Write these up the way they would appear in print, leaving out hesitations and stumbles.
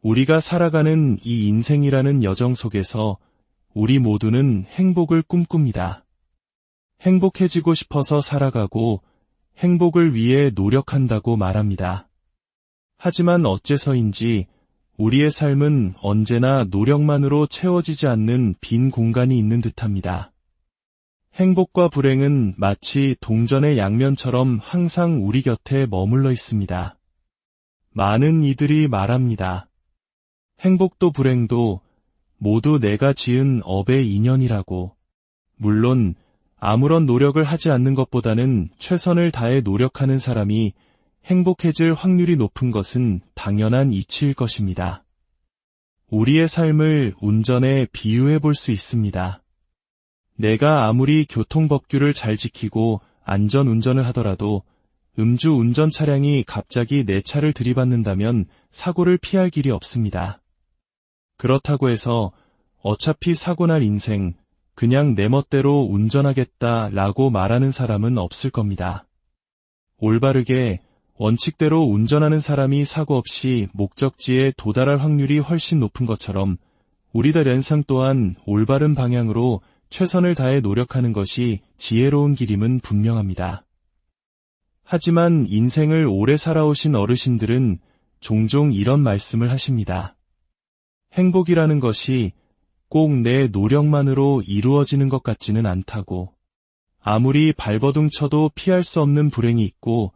우리가 살아가는 이 인생이라는 여정 속에서 우리 모두는 행복을 꿈꿉니다. 행복해지고 싶어서 살아가고 행복을 위해 노력한다고 말합니다. 하지만 어째서인지 우리의 삶은 언제나 노력만으로 채워지지 않는 빈 공간이 있는 듯합니다. 행복과 불행은 마치 동전의 양면처럼 항상 우리 곁에 머물러 있습니다. 많은 이들이 말합니다. 행복도 불행도 모두 내가 지은 업의 인연이라고. 물론 아무런 노력을 하지 않는 것보다는 최선을 다해 노력하는 사람이 행복해질 확률이 높은 것은 당연한 이치일 것입니다. 우리의 삶을 운전에 비유해 볼 수 있습니다. 내가 아무리 교통법규를 잘 지키고 안전운전을 하더라도 음주운전 차량이 갑자기 내 차를 들이받는다면 사고를 피할 길이 없습니다. 그렇다고 해서 어차피 사고 날 인생, 그냥 내 멋대로 운전하겠다라고 말하는 사람은 없을 겁니다. 올바르게 원칙대로 운전하는 사람이 사고 없이 목적지에 도달할 확률이 훨씬 높은 것처럼 우리들 인생 또한 올바른 방향으로 최선을 다해 노력하는 것이 지혜로운 길임은 분명합니다. 하지만 인생을 오래 살아오신 어르신들은 종종 이런 말씀을 하십니다. 행복이라는 것이 꼭 내 노력만으로 이루어지는 것 같지는 않다고. 아무리 발버둥 쳐도 피할 수 없는 불행이 있고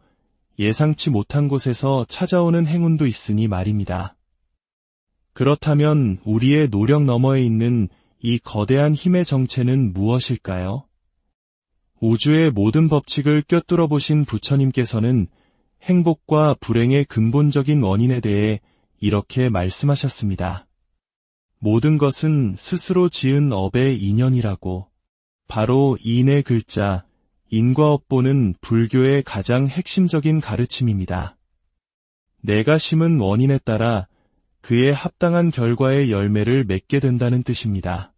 예상치 못한 곳에서 찾아오는 행운도 있으니 말입니다. 그렇다면 우리의 노력 너머에 있는 이 거대한 힘의 정체는 무엇일까요? 우주의 모든 법칙을 꿰뚫어 보신 부처님께서는 행복과 불행의 근본적인 원인에 대해 이렇게 말씀하셨습니다. 모든 것은 스스로 지은 업의 인연이라고. 바로 인의 글자, 인과업보는 불교의 가장 핵심적인 가르침입니다. 내가 심은 원인에 따라 그에 합당한 결과의 열매를 맺게 된다는 뜻입니다.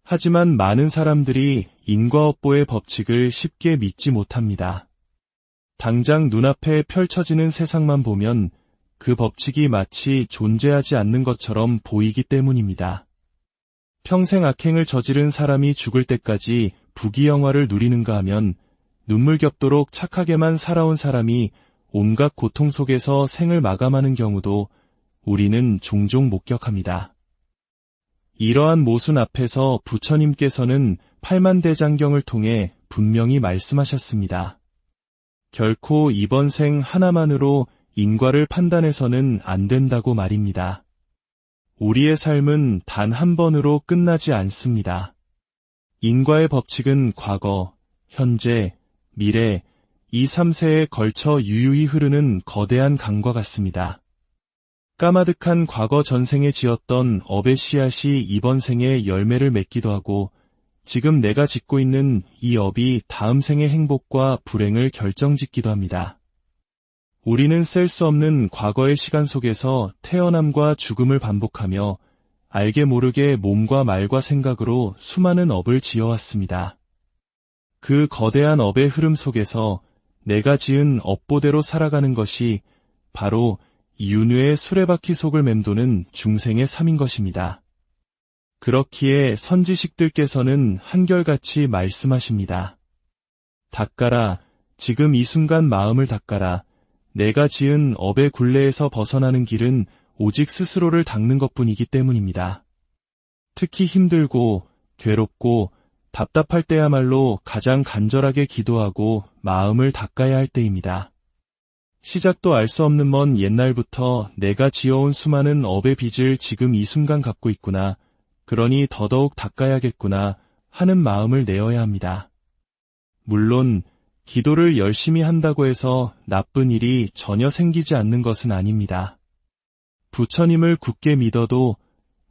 하지만 많은 사람들이 인과업보의 법칙을 쉽게 믿지 못합니다. 당장 눈앞에 펼쳐지는 세상만 보면 그 법칙이 마치 존재하지 않는 것처럼 보이기 때문입니다. 평생 악행을 저지른 사람이 죽을 때까지 부귀영화를 누리는가 하면 눈물겹도록 착하게만 살아온 사람이 온갖 고통 속에서 생을 마감하는 경우도 우리는 종종 목격합니다. 이러한 모순 앞에서 부처님께서는 팔만대장경을 통해 분명히 말씀하셨습니다. 결코 이번 생 하나만으로 인과를 판단해서는 안 된다고 말입니다. 우리의 삶은 단 한 번으로 끝나지 않습니다. 인과의 법칙은 과거, 현재, 미래, 이 3세에 걸쳐 유유히 흐르는 거대한 강과 같습니다. 까마득한 과거 전생에 지었던 업의 씨앗이 이번 생에 열매를 맺기도 하고 지금 내가 짓고 있는 이 업이 다음 생의 행복과 불행을 결정짓기도 합니다. 우리는 셀 수 없는 과거의 시간 속에서 태어남과 죽음을 반복하며 알게 모르게 몸과 말과 생각으로 수많은 업을 지어왔습니다. 그 거대한 업의 흐름 속에서 내가 지은 업보대로 살아가는 것이 바로 윤회의 수레바퀴 속을 맴도는 중생의 삶인 것입니다. 그렇기에 선지식들께서는 한결같이 말씀하십니다. 닦아라, 지금 이 순간 마음을 닦아라. 내가 지은 업의 굴레에서 벗어나는 길은 오직 스스로를 닦는 것뿐이기 때문입니다. 특히 힘들고 괴롭고 답답할 때야말로 가장 간절하게 기도하고 마음을 닦아야 할 때입니다. 시작도 알 수 없는 먼 옛날부터 내가 지어온 수많은 업의 빚을 지금 이 순간 갚고 있구나. 그러니 더더욱 닦아야겠구나 하는 마음을 내어야 합니다. 물론 기도를 열심히 한다고 해서 나쁜 일이 전혀 생기지 않는 것은 아닙니다. 부처님을 굳게 믿어도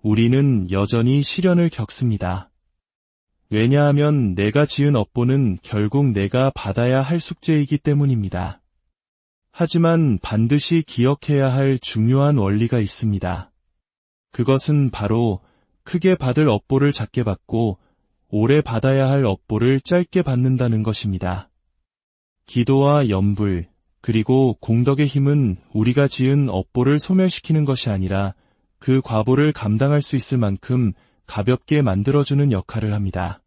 우리는 여전히 시련을 겪습니다. 왜냐하면 내가 지은 업보는 결국 내가 받아야 할 숙제이기 때문입니다. 하지만 반드시 기억해야 할 중요한 원리가 있습니다. 그것은 바로 크게 받을 업보를 작게 받고 오래 받아야 할 업보를 짧게 받는다는 것입니다. 기도와 염불, 그리고 공덕의 힘은 우리가 지은 업보를 소멸시키는 것이 아니라 그 과보를 감당할 수 있을 만큼 가볍게 만들어주는 역할을 합니다.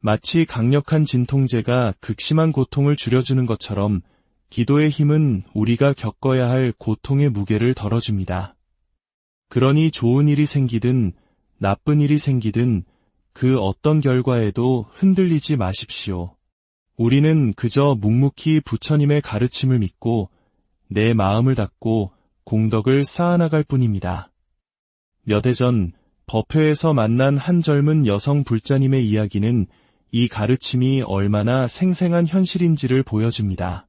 마치 강력한 진통제가 극심한 고통을 줄여주는 것처럼 기도의 힘은 우리가 겪어야 할 고통의 무게를 덜어줍니다. 그러니 좋은 일이 생기든 나쁜 일이 생기든 그 어떤 결과에도 흔들리지 마십시오. 우리는 그저 묵묵히 부처님의 가르침을 믿고 내 마음을 닫고 공덕을 쌓아나갈 뿐입니다. 몇 해 전 법회에서 만난 한 젊은 여성 불자님의 이야기는 이 가르침이 얼마나 생생한 현실인지를 보여줍니다.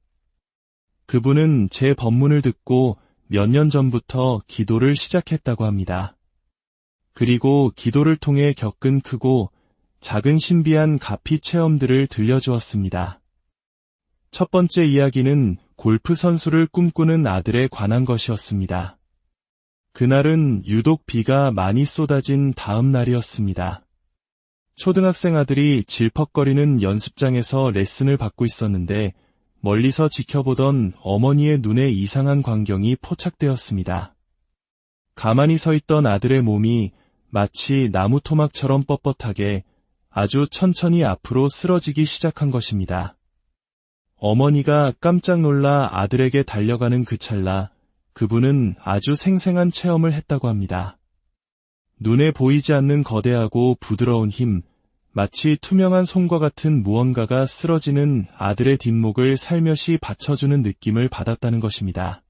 그분은 제 법문을 듣고 몇 년 전부터 기도를 시작했다고 합니다. 그리고 기도를 통해 겪은 크고 작은 신비한 가피 체험들을 들려주었습니다. 첫 번째 이야기는 골프 선수를 꿈꾸는 아들에 관한 것이었습니다. 그날은 유독 비가 많이 쏟아진 다음 날이었습니다. 초등학생 아들이 질퍽거리는 연습장에서 레슨을 받고 있었는데 멀리서 지켜보던 어머니의 눈에 이상한 광경이 포착되었습니다. 가만히 서 있던 아들의 몸이 마치 나무 토막처럼 뻣뻣하게 아주 천천히 앞으로 쓰러지기 시작한 것입니다. 어머니가 깜짝 놀라 아들에게 달려가는 그 찰나 그분은 아주 생생한 체험을 했다고 합니다. 눈에 보이지 않는 거대하고 부드러운 힘, 마치 투명한 솜과 같은 무언가가 쓰러지는 아들의 뒷목을 살며시 받쳐주는 느낌을 받았다는 것입니다.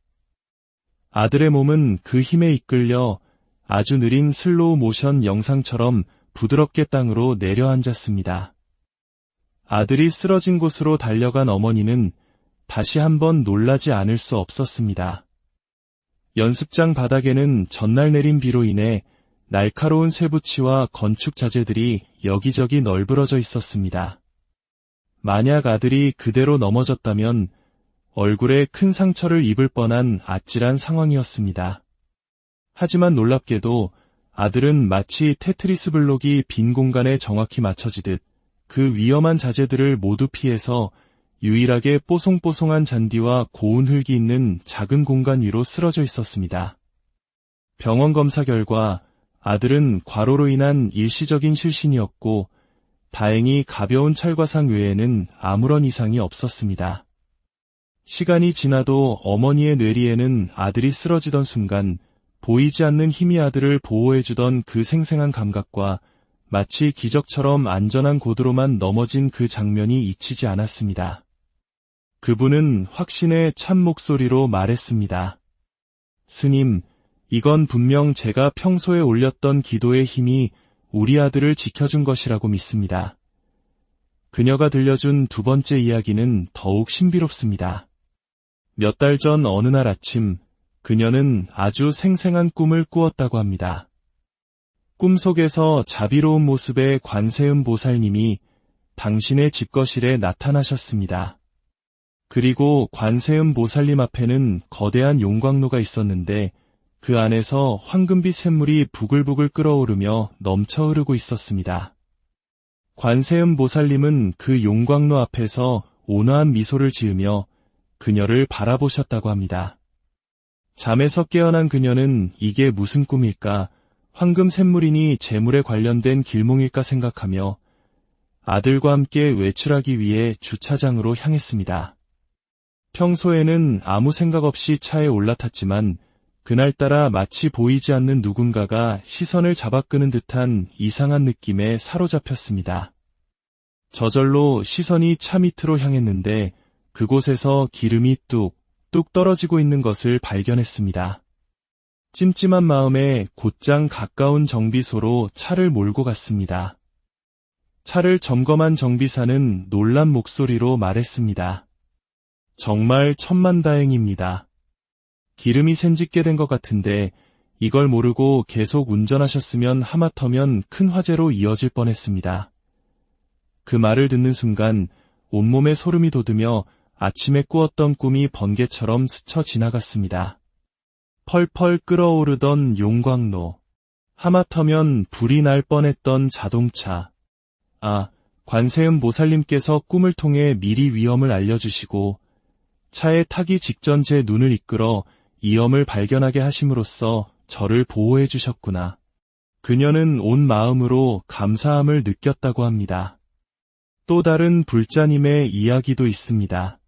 아들의 몸은 그 힘에 이끌려 아주 느린 슬로우 모션 영상처럼 부드럽게 땅으로 내려앉았습니다. 아들이 쓰러진 곳으로 달려간 어머니는 다시 한번 놀라지 않을 수 없었습니다. 연습장 바닥에는 전날 내린 비로 인해 날카로운 쇠붙이와 건축 자재들이 여기저기 널브러져 있었습니다. 만약 아들이 그대로 넘어졌다면 얼굴에 큰 상처를 입을 뻔한 아찔한 상황이었습니다. 하지만 놀랍게도 아들은 마치 테트리스 블록이 빈 공간에 정확히 맞춰지듯 그 위험한 자재들을 모두 피해서 유일하게 뽀송뽀송한 잔디와 고운 흙이 있는 작은 공간 위로 쓰러져 있었습니다. 병원 검사 결과 아들은 과로로 인한 일시적인 실신이었고 다행히 가벼운 찰과상 외에는 아무런 이상이 없었습니다. 시간이 지나도 어머니의 뇌리에는 아들이 쓰러지던 순간 보이지 않는 힘이 아들을 보호해주던 그 생생한 감각과 마치 기적처럼 안전한 고도로만 넘어진 그 장면이 잊히지 않았습니다. 그분은 확신의 참 목소리로 말했습니다. 스님, 이건 분명 제가 평소에 올렸던 기도의 힘이 우리 아들을 지켜준 것이라고 믿습니다. 그녀가 들려준 두 번째 이야기는 더욱 신비롭습니다. 몇 달 전 어느 날 아침, 그녀는 아주 생생한 꿈을 꾸었다고 합니다. 꿈속에서 자비로운 모습의 관세음 보살님이 당신의 집거실에 나타나셨습니다. 그리고 관세음 보살님 앞에는 거대한 용광로가 있었는데 그 안에서 황금빛 샘물이 부글부글 끓어오르며 넘쳐 흐르고 있었습니다. 관세음 보살님은 그 용광로 앞에서 온화한 미소를 지으며 그녀를 바라보셨다고 합니다. 잠에서 깨어난 그녀는 이게 무슨 꿈일까, 황금 샘물이니 재물에 관련된 길몽일까 생각하며 아들과 함께 외출하기 위해 주차장으로 향했습니다. 평소에는 아무 생각 없이 차에 올라탔지만 그날따라 마치 보이지 않는 누군가가 시선을 잡아끄는 듯한 이상한 느낌에 사로잡혔습니다. 저절로 시선이 차 밑으로 향했는데 그곳에서 기름이 뚝뚝 떨어지고 있는 것을 발견했습니다. 찜찜한 마음에 곧장 가까운 정비소로 차를 몰고 갔습니다. 차를 점검한 정비사는 놀란 목소리로 말했습니다. 정말 천만다행입니다. 기름이 샌짓게 된 것 같은데 이걸 모르고 계속 운전하셨으면 하마터면 큰 화재로 이어질 뻔했습니다. 그 말을 듣는 순간 온몸에 소름이 돋으며 아침에 꾸었던 꿈이 번개처럼 스쳐 지나갔습니다. 펄펄 끓어오르던 용광로, 하마터면 불이 날 뻔했던 자동차. 관세음 보살님께서 꿈을 통해 미리 위험을 알려주시고 차에 타기 직전 제 눈을 이끌어 이염을 발견하게 하심으로써 저를 보호해 주셨구나. 그녀는 온 마음으로 감사함을 느꼈다고 합니다. 또 다른 불자님의 이야기도 있습니다.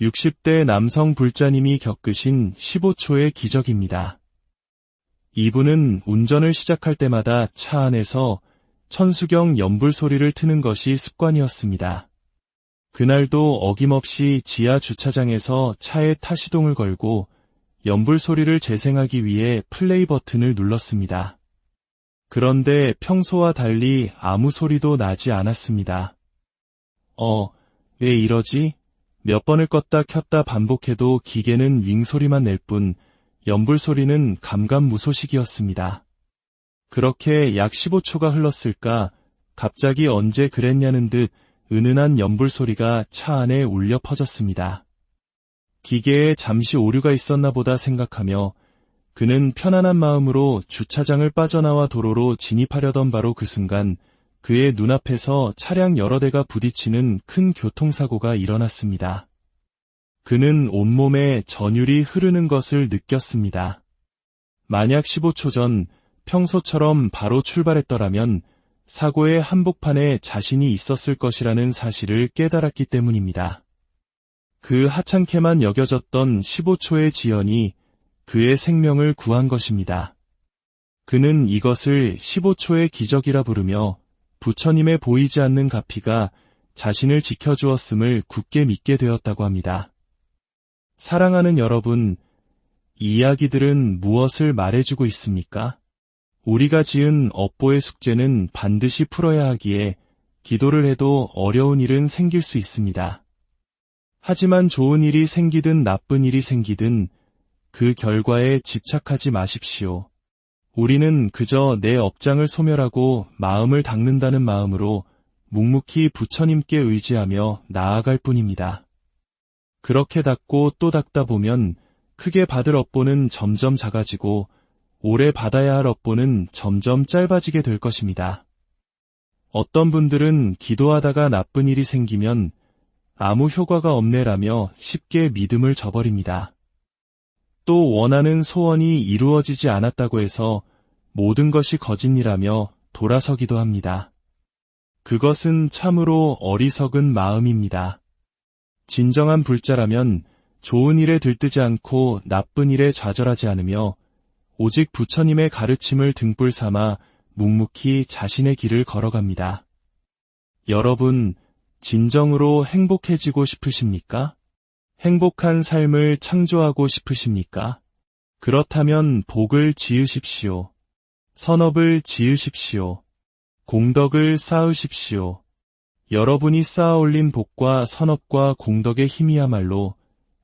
60대 남성 불자님이 겪으신 15초의 기적입니다. 이분은 운전을 시작할 때마다 차 안에서 천수경 연불 소리를 트는 것이 습관이었습니다. 그날도 어김없이 지하 주차장에서 차에 타시동을 걸고 연불 소리를 재생하기 위해 플레이 버튼을 눌렀습니다. 그런데 평소와 달리 아무 소리도 나지 않았습니다. 왜 이러지? 몇 번을 껐다 켰다 반복해도 기계는 윙 소리만 낼 뿐 연불 소리는 감감무소식이었습니다. 그렇게 약 15초가 흘렀을까 갑자기 언제 그랬냐는 듯 은은한 연불 소리가 차 안에 울려 퍼졌습니다. 기계에 잠시 오류가 있었나 보다 생각하며 그는 편안한 마음으로 주차장을 빠져나와 도로로 진입하려던 바로 그 순간 그의 눈앞에서 차량 여러 대가 부딪히는 큰 교통사고가 일어났습니다. 그는 온몸에 전율이 흐르는 것을 느꼈습니다. 만약 15초 전 평소처럼 바로 출발했더라면 사고의 한복판에 자신이 있었을 것이라는 사실을 깨달았기 때문입니다. 그 하찮게만 여겨졌던 15초의 지연이 그의 생명을 구한 것입니다. 그는 이것을 15초의 기적이라 부르며 부처님의 보이지 않는 가피가 자신을 지켜주었음을 굳게 믿게 되었다고 합니다. 사랑하는 여러분, 이 이야기들은 무엇을 말해주고 있습니까? 우리가 지은 업보의 숙제는 반드시 풀어야 하기에 기도를 해도 어려운 일은 생길 수 있습니다. 하지만 좋은 일이 생기든 나쁜 일이 생기든 그 결과에 집착하지 마십시오. 우리는 그저 내 업장을 소멸하고 마음을 닦는다는 마음으로 묵묵히 부처님께 의지하며 나아갈 뿐입니다. 그렇게 닦고 또 닦다 보면 크게 받을 업보는 점점 작아지고 오래 받아야 할 업보는 점점 짧아지게 될 것입니다. 어떤 분들은 기도하다가 나쁜 일이 생기면 아무 효과가 없네라며 쉽게 믿음을 저버립니다. 또 원하는 소원이 이루어지지 않았다고 해서 모든 것이 거짓이라며 돌아서기도 합니다. 그것은 참으로 어리석은 마음입니다. 진정한 불자라면 좋은 일에 들뜨지 않고 나쁜 일에 좌절하지 않으며 오직 부처님의 가르침을 등불 삼아 묵묵히 자신의 길을 걸어갑니다. 여러분, 진정으로 행복해지고 싶으십니까? 행복한 삶을 창조하고 싶으십니까? 그렇다면 복을 지으십시오. 선업을 지으십시오. 공덕을 쌓으십시오. 여러분이 쌓아올린 복과 선업과 공덕의 힘이야말로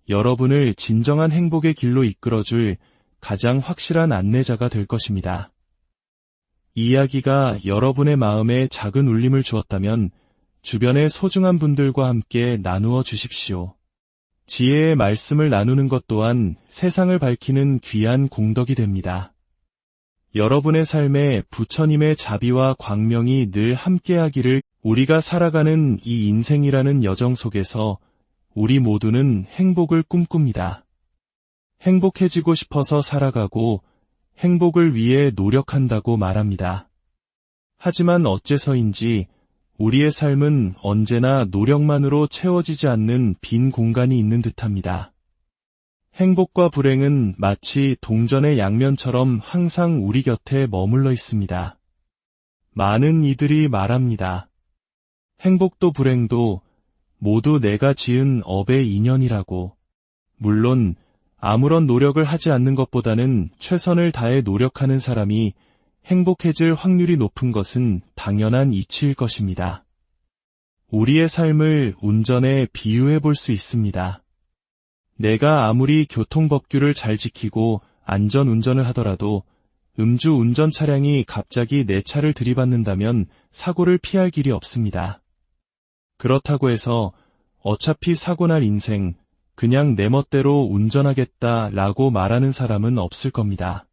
여러분을 진정한 행복의 길로 이끌어줄 가장 확실한 안내자가 될 것입니다. 이 이야기가 여러분의 마음에 작은 울림을 주었다면 주변의 소중한 분들과 함께 나누어 주십시오. 지혜의 말씀을 나누는 것 또한 세상을 밝히는 귀한 공덕이 됩니다. 여러분의 삶에 부처님의 자비와 광명이 늘 함께하기를. 우리가 살아가는 이 인생이라는 여정 속에서 우리 모두는 행복을 꿈꿉니다. 행복해지고 싶어서 살아가고 행복을 위해 노력한다고 말합니다. 하지만 어째서인지 우리의 삶은 언제나 노력만으로 채워지지 않는 빈 공간이 있는 듯합니다. 행복과 불행은 마치 동전의 양면처럼 항상 우리 곁에 머물러 있습니다. 많은 이들이 말합니다. 행복도 불행도 모두 내가 지은 업의 인연이라고. 물론 아무런 노력을 하지 않는 것보다는 최선을 다해 노력하는 사람이 행복해질 확률이 높은 것은 당연한 이치일 것입니다. 우리의 삶을 운전에 비유해 볼 수 있습니다. 내가 아무리 교통법규를 잘 지키고 안전 운전을 하더라도 음주 운전 차량이 갑자기 내 차를 들이받는다면 사고를 피할 길이 없습니다. 그렇다고 해서 어차피 사고날 인생, 그냥 내 멋대로 운전하겠다라고 말하는 사람은 없을 겁니다.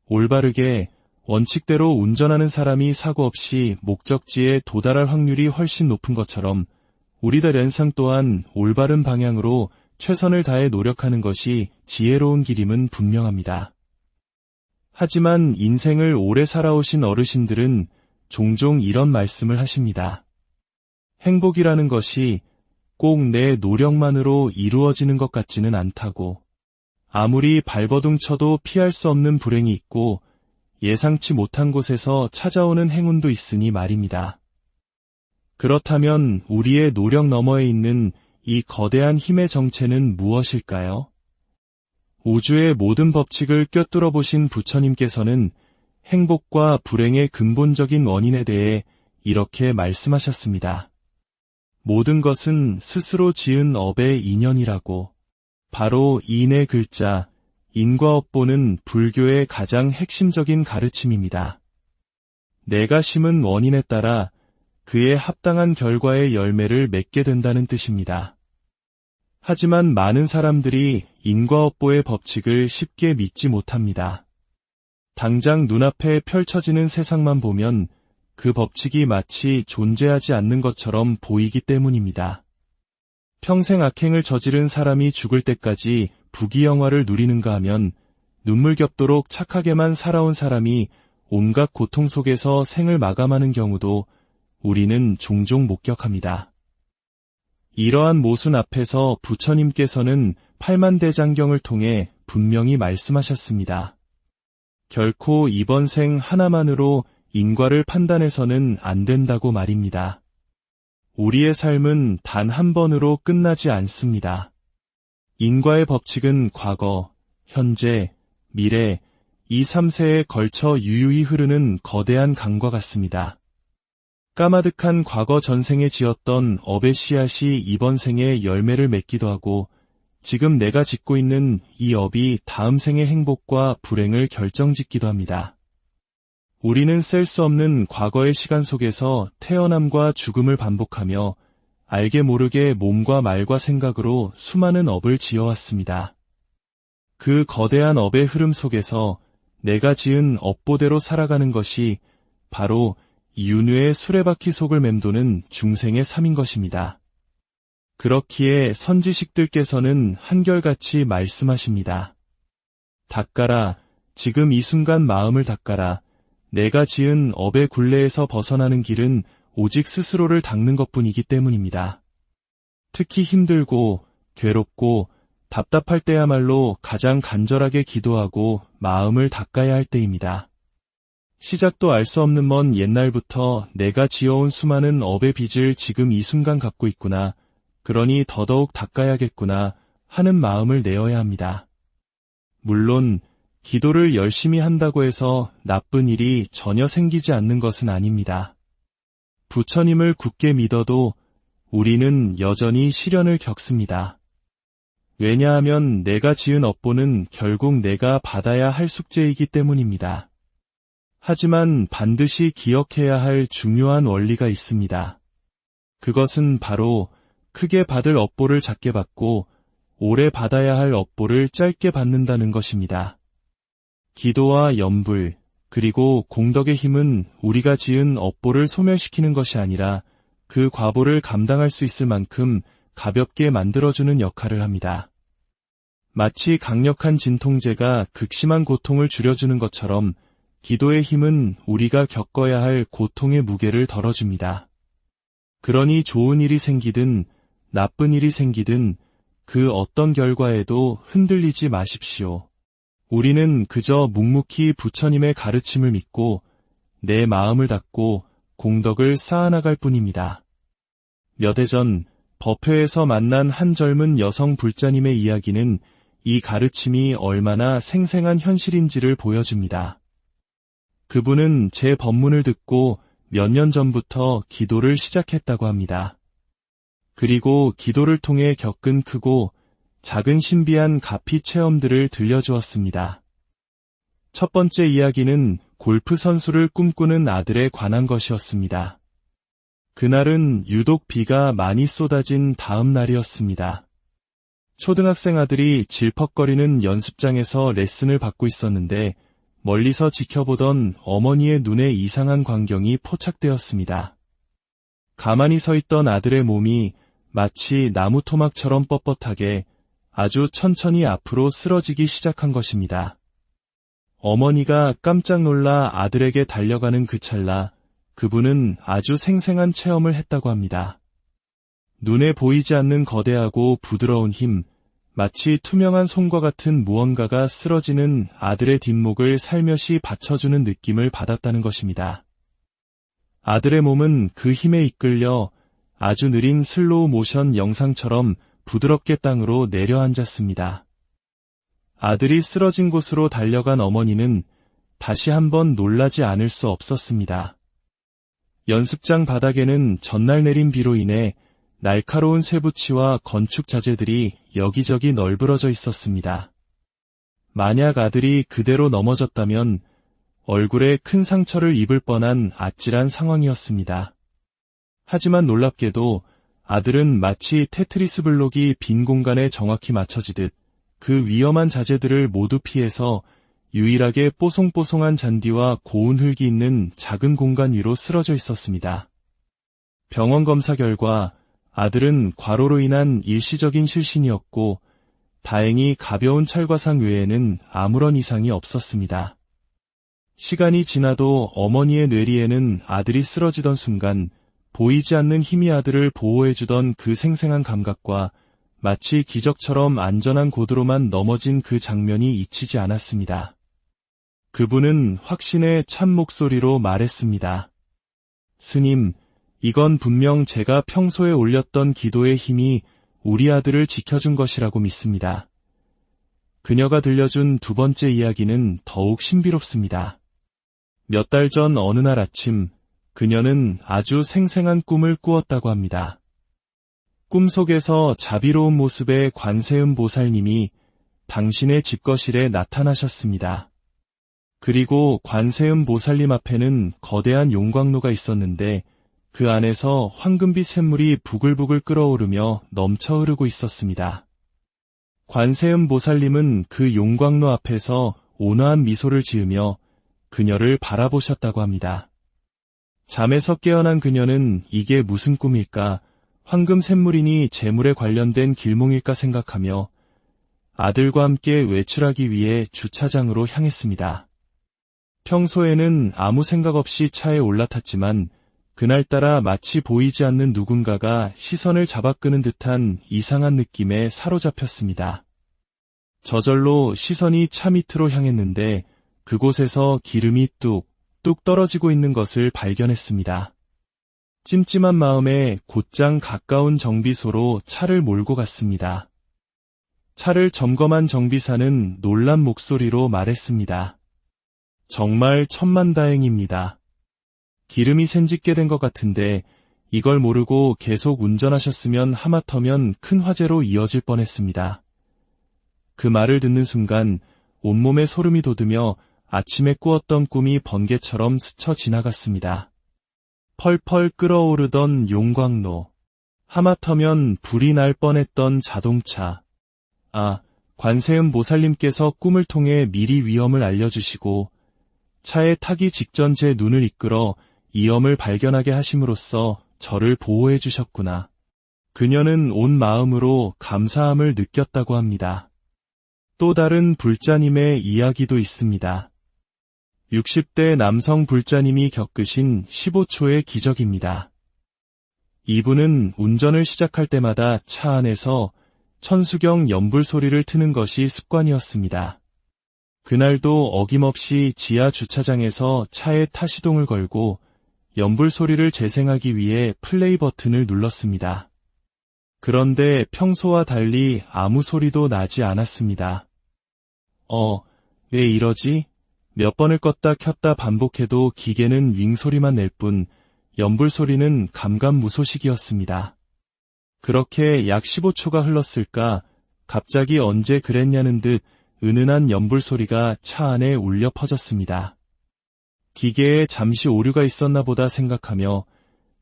올바르게 원칙대로 운전하는 사람이 사고 없이 목적지에 도달할 확률이 훨씬 높은 것처럼 우리들 인생 또한 올바른 방향으로 최선을 다해 노력하는 것이 지혜로운 길임은 분명합니다. 하지만 인생을 오래 살아오신 어르신들은 종종 이런 말씀을 하십니다. 행복이라는 것이 꼭 내 노력만으로 이루어지는 것 같지는 않다고. 아무리 발버둥 쳐도 피할 수 없는 불행이 있고 예상치 못한 곳에서 찾아오는 행운도 있으니 말입니다. 그렇다면 우리의 노력 너머에 있는 이 거대한 힘의 정체는 무엇일까요? 우주의 모든 법칙을 꿰뚫어 보신 부처님께서는 행복과 불행의 근본적인 원인에 대해 이렇게 말씀하셨습니다. 모든 것은 스스로 지은 업의 인연이라고. 바로 인의 글자, 인과업보는 불교의 가장 핵심적인 가르침입니다. 내가 심은 원인에 따라 그에 합당한 결과의 열매를 맺게 된다는 뜻입니다. 하지만 많은 사람들이 인과업보의 법칙을 쉽게 믿지 못합니다. 당장 눈앞에 펼쳐지는 세상만 보면 그 법칙이 마치 존재하지 않는 것처럼 보이기 때문입니다. 평생 악행을 저지른 사람이 죽을 때까지 부귀영화를 누리는가 하면 눈물겹도록 착하게만 살아온 사람이 온갖 고통 속에서 생을 마감하는 경우도 우리는 종종 목격합니다. 이러한 모순 앞에서 부처님께서는 팔만대장경을 통해 분명히 말씀하셨습니다. 결코 이번 생 하나만으로 인과를 판단해서는 안 된다고 말입니다. 우리의 삶은 단 한 번으로 끝나지 않습니다. 인과의 법칙은 과거, 현재, 미래, 이 3세에 걸쳐 유유히 흐르는 거대한 강과 같습니다. 까마득한 과거 전생에 지었던 업의 씨앗이 이번 생에 열매를 맺기도 하고 지금 내가 짓고 있는 이 업이 다음 생의 행복과 불행을 결정짓기도 합니다. 우리는 셀 수 없는 과거의 시간 속에서 태어남과 죽음을 반복하며 알게 모르게 몸과 말과 생각으로 수많은 업을 지어왔습니다. 그 거대한 업의 흐름 속에서 내가 지은 업보대로 살아가는 것이 바로 윤회의 수레바퀴 속을 맴도는 중생의 삶인 것입니다. 그렇기에 선지식들께서는 한결같이 말씀하십니다. 닦아라, 지금 이 순간 마음을 닦아라. 내가 지은 업의 굴레에서 벗어나는 길은 오직 스스로를 닦는 것뿐이기 때문입니다. 특히 힘들고 괴롭고 답답할 때야말로 가장 간절하게 기도하고 마음을 닦아야 할 때입니다. 시작도 알 수 없는 먼 옛날부터 내가 지어온 수많은 업의 빚을 지금 이 순간 갖고 있구나. 그러니 더더욱 닦아야겠구나 하는 마음을 내어야 합니다. 물론 기도를 열심히 한다고 해서 나쁜 일이 전혀 생기지 않는 것은 아닙니다. 부처님을 굳게 믿어도 우리는 여전히 시련을 겪습니다. 왜냐하면 내가 지은 업보는 결국 내가 받아야 할 숙제이기 때문입니다. 하지만 반드시 기억해야 할 중요한 원리가 있습니다. 그것은 바로 크게 받을 업보를 작게 받고 오래 받아야 할 업보를 짧게 받는다는 것입니다. 기도와 염불, 그리고 공덕의 힘은 우리가 지은 업보를 소멸시키는 것이 아니라 그 과보를 감당할 수 있을 만큼 가볍게 만들어주는 역할을 합니다. 마치 강력한 진통제가 극심한 고통을 줄여주는 것처럼 기도의 힘은 우리가 겪어야 할 고통의 무게를 덜어줍니다. 그러니 좋은 일이 생기든 나쁜 일이 생기든 그 어떤 결과에도 흔들리지 마십시오. 우리는 그저 묵묵히 부처님의 가르침을 믿고 내 마음을 닫고 공덕을 쌓아나갈 뿐입니다. 몇 해 전 법회에서 만난 한 젊은 여성 불자님의 이야기는 이 가르침이 얼마나 생생한 현실인지를 보여줍니다. 그분은 제 법문을 듣고 몇 년 전부터 기도를 시작했다고 합니다. 그리고 기도를 통해 겪은 크고 작은 신비한 가피 체험들을 들려주었습니다. 첫 번째 이야기는 골프 선수를 꿈꾸는 아들에 관한 것이었습니다. 그날은 유독 비가 많이 쏟아진 다음 날이었습니다. 초등학생 아들이 질퍽거리는 연습장에서 레슨을 받고 있었는데 멀리서 지켜보던 어머니의 눈에 이상한 광경이 포착되었습니다. 가만히 서 있던 아들의 몸이 마치 나무 토막처럼 뻣뻣하게 아주 천천히 앞으로 쓰러지기 시작한 것입니다. 어머니가 깜짝 놀라 아들에게 달려가는 그 찰나 그분은 아주 생생한 체험을 했다고 합니다. 눈에 보이지 않는 거대하고 부드러운 힘, 마치 투명한 솜과 같은 무언가가 쓰러지는 아들의 뒷목을 살며시 받쳐주는 느낌을 받았다는 것입니다. 아들의 몸은 그 힘에 이끌려 아주 느린 슬로우 모션 영상처럼 부드럽게 땅으로 내려앉았습니다. 아들이 쓰러진 곳으로 달려간 어머니는 다시 한번 놀라지 않을 수 없었습니다. 연습장 바닥에는 전날 내린 비로 인해 날카로운 쇠붙이와 건축 자재들이 여기저기 널브러져 있었습니다. 만약 아들이 그대로 넘어졌다면 얼굴에 큰 상처를 입을 뻔한 아찔한 상황이었습니다. 하지만 놀랍게도 아들은 마치 테트리스 블록이 빈 공간에 정확히 맞춰지듯 그 위험한 자재들을 모두 피해서 유일하게 뽀송뽀송한 잔디와 고운 흙이 있는 작은 공간 위로 쓰러져 있었습니다. 병원 검사 결과 아들은 과로로 인한 일시적인 실신이었고 다행히 가벼운 찰과상 외에는 아무런 이상이 없었습니다. 시간이 지나도 어머니의 뇌리에는 아들이 쓰러지던 순간 보이지 않는 힘이 아들을 보호해주던 그 생생한 감각과 마치 기적처럼 안전한 고도로만 넘어진 그 장면이 잊히지 않았습니다. 그분은 확신의 참 목소리로 말했습니다. 스님, 이건 분명 제가 평소에 올렸던 기도의 힘이 우리 아들을 지켜준 것이라고 믿습니다. 그녀가 들려준 두 번째 이야기는 더욱 신비롭습니다. 몇 달 전 어느 날 아침, 그녀는 아주 생생한 꿈을 꾸었다고 합니다. 꿈속에서 자비로운 모습의 관세음 보살님이 당신의 집거실에 나타나셨습니다. 그리고 관세음 보살님 앞에는 거대한 용광로가 있었는데 그 안에서 황금빛 샘물이 부글부글 끓어오르며 넘쳐 흐르고 있었습니다. 관세음 보살님은 그 용광로 앞에서 온화한 미소를 지으며 그녀를 바라보셨다고 합니다. 잠에서 깨어난 그녀는 이게 무슨 꿈일까, 황금 샘물이니 재물에 관련된 길몽일까 생각하며 아들과 함께 외출하기 위해 주차장으로 향했습니다. 평소에는 아무 생각 없이 차에 올라탔지만 그날따라 마치 보이지 않는 누군가가 시선을 잡아끄는 듯한 이상한 느낌에 사로잡혔습니다. 저절로 시선이 차 밑으로 향했는데 그곳에서 기름이 뚝뚝 떨어지고 있는 것을 발견했습니다. 찜찜한 마음에 곧장 가까운 정비소로 차를 몰고 갔습니다. 차를 점검한 정비사는 놀란 목소리로 말했습니다. 정말 천만다행입니다. 기름이 샌짓게 된 것 같은데 이걸 모르고 계속 운전하셨으면 하마터면 큰 화재로 이어질 뻔했습니다. 그 말을 듣는 순간 온몸에 소름이 돋으며 아침에 꾸었던 꿈이 번개처럼 스쳐 지나갔습니다. 펄펄 끓어오르던 용광로, 하마터면 불이 날 뻔했던 자동차. 관세음 보살님께서 꿈을 통해 미리 위험을 알려주시고 차에 타기 직전 제 눈을 이끌어 위험을 발견하게 하심으로써 저를 보호해 주셨구나. 그녀는 온 마음으로 감사함을 느꼈다고 합니다. 또 다른 불자님의 이야기도 있습니다. 60대 남성 불자님이 겪으신 15초의 기적입니다. 이분은 운전을 시작할 때마다 차 안에서 천수경 연불 소리를 트는 것이 습관이었습니다. 그날도 어김없이 지하 주차장에서 차에 타시동을 걸고 연불 소리를 재생하기 위해 플레이 버튼을 눌렀습니다. 그런데 평소와 달리 아무 소리도 나지 않았습니다. 왜 이러지? 몇 번을 껐다 켰다 반복해도 기계는 윙 소리만 낼 뿐 연불 소리는 감감무소식이었습니다. 그렇게 약 15초가 흘렀을까 갑자기 언제 그랬냐는 듯 은은한 연불 소리가 차 안에 울려 퍼졌습니다. 기계에 잠시 오류가 있었나 보다 생각하며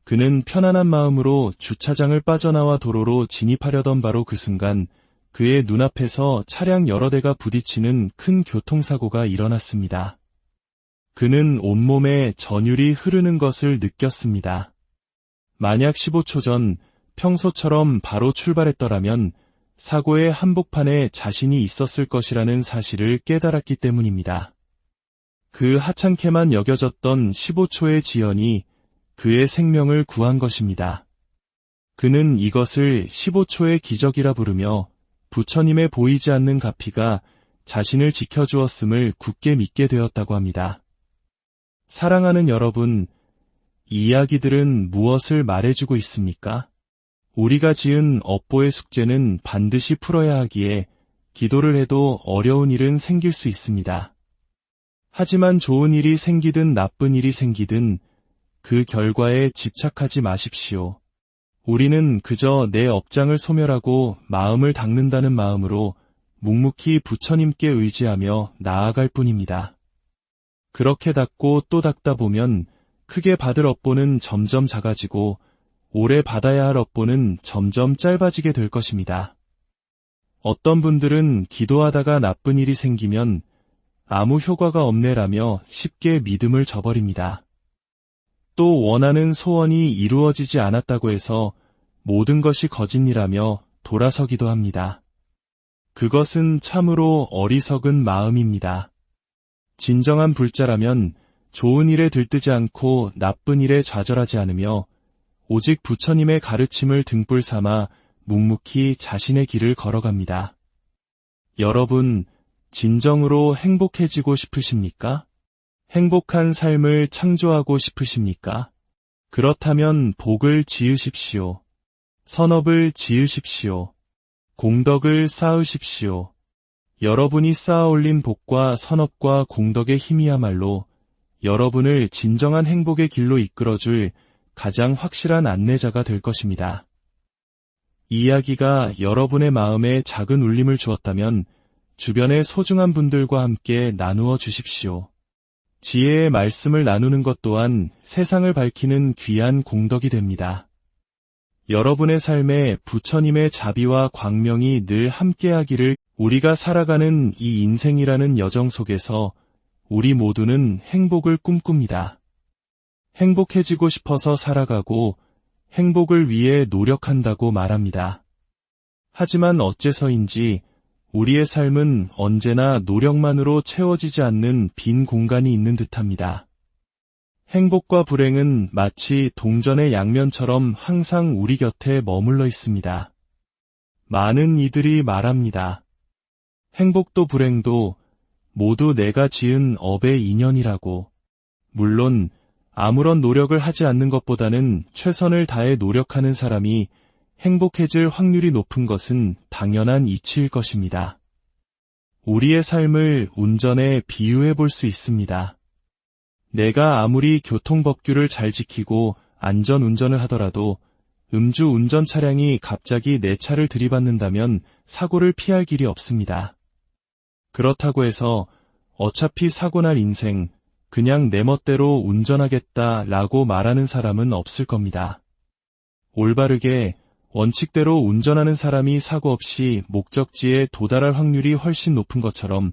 그는 편안한 마음으로 주차장을 빠져나와 도로로 진입하려던 바로 그 순간 그의 눈앞에서 차량 여러 대가 부딪히는 큰 교통사고가 일어났습니다. 그는 온몸에 전율이 흐르는 것을 느꼈습니다. 만약 15초 전 평소처럼 바로 출발했더라면 사고의 한복판에 자신이 있었을 것이라는 사실을 깨달았기 때문입니다. 그 하찮게만 여겨졌던 15초의 지연이 그의 생명을 구한 것입니다. 그는 이것을 15초의 기적이라 부르며 부처님의 보이지 않는 가피가 자신을 지켜주었음을 굳게 믿게 되었다고 합니다. 사랑하는 여러분, 이 이야기들은 무엇을 말해주고 있습니까? 우리가 지은 업보의 숙제는 반드시 풀어야 하기에 기도를 해도 어려운 일은 생길 수 있습니다. 하지만 좋은 일이 생기든 나쁜 일이 생기든 그 결과에 집착하지 마십시오. 우리는 그저 내 업장을 소멸하고 마음을 닦는다는 마음으로 묵묵히 부처님께 의지하며 나아갈 뿐입니다. 그렇게 닦고 또 닦다 보면 크게 받을 업보는 점점 작아지고 오래 받아야 할 업보는 점점 짧아지게 될 것입니다. 어떤 분들은 기도하다가 나쁜 일이 생기면 아무 효과가 없네라며 쉽게 믿음을 저버립니다. 또 원하는 소원이 이루어지지 않았다고 해서 모든 것이 거짓이라며 돌아서기도 합니다. 그것은 참으로 어리석은 마음입니다. 진정한 불자라면 좋은 일에 들뜨지 않고 나쁜 일에 좌절하지 않으며 오직 부처님의 가르침을 등불 삼아 묵묵히 자신의 길을 걸어갑니다. 여러분, 진정으로 행복해지고 싶으십니까? 행복한 삶을 창조하고 싶으십니까? 그렇다면 복을 지으십시오. 선업을 지으십시오. 공덕을 쌓으십시오. 여러분이 쌓아올린 복과 선업과 공덕의 힘이야말로 여러분을 진정한 행복의 길로 이끌어줄 가장 확실한 안내자가 될 것입니다. 이 이야기가 여러분의 마음에 작은 울림을 주었다면 주변의 소중한 분들과 함께 나누어 주십시오. 지혜의 말씀을 나누는 것 또한 세상을 밝히는 귀한 공덕이 됩니다. 여러분의 삶에 부처님의 자비와 광명이 늘 함께하기를. 우리가 살아가는 이 인생이라는 여정 속에서 우리 모두는 행복을 꿈꿉니다. 행복해지고 싶어서 살아가고 행복을 위해 노력한다고 말합니다. 하지만 어째서인지 우리의 삶은 언제나 노력만으로 채워지지 않는 빈 공간이 있는 듯합니다. 행복과 불행은 마치 동전의 양면처럼 항상 우리 곁에 머물러 있습니다. 많은 이들이 말합니다. 행복도 불행도 모두 내가 지은 업의 인연이라고. 물론 아무런 노력을 하지 않는 것보다는 최선을 다해 노력하는 사람이 행복해질 확률이 높은 것은 당연한 이치일 것입니다. 우리의 삶을 운전에 비유해 볼 수 있습니다. 내가 아무리 교통법규를 잘 지키고 안전운전을 하더라도 음주운전 차량이 갑자기 내 차를 들이받는다면 사고를 피할 길이 없습니다. 그렇다고 해서 어차피 사고날 인생, 그냥 내 멋대로 운전하겠다라고 말하는 사람은 없을 겁니다. 올바르게 원칙대로 운전하는 사람이 사고 없이 목적지에 도달할 확률이 훨씬 높은 것처럼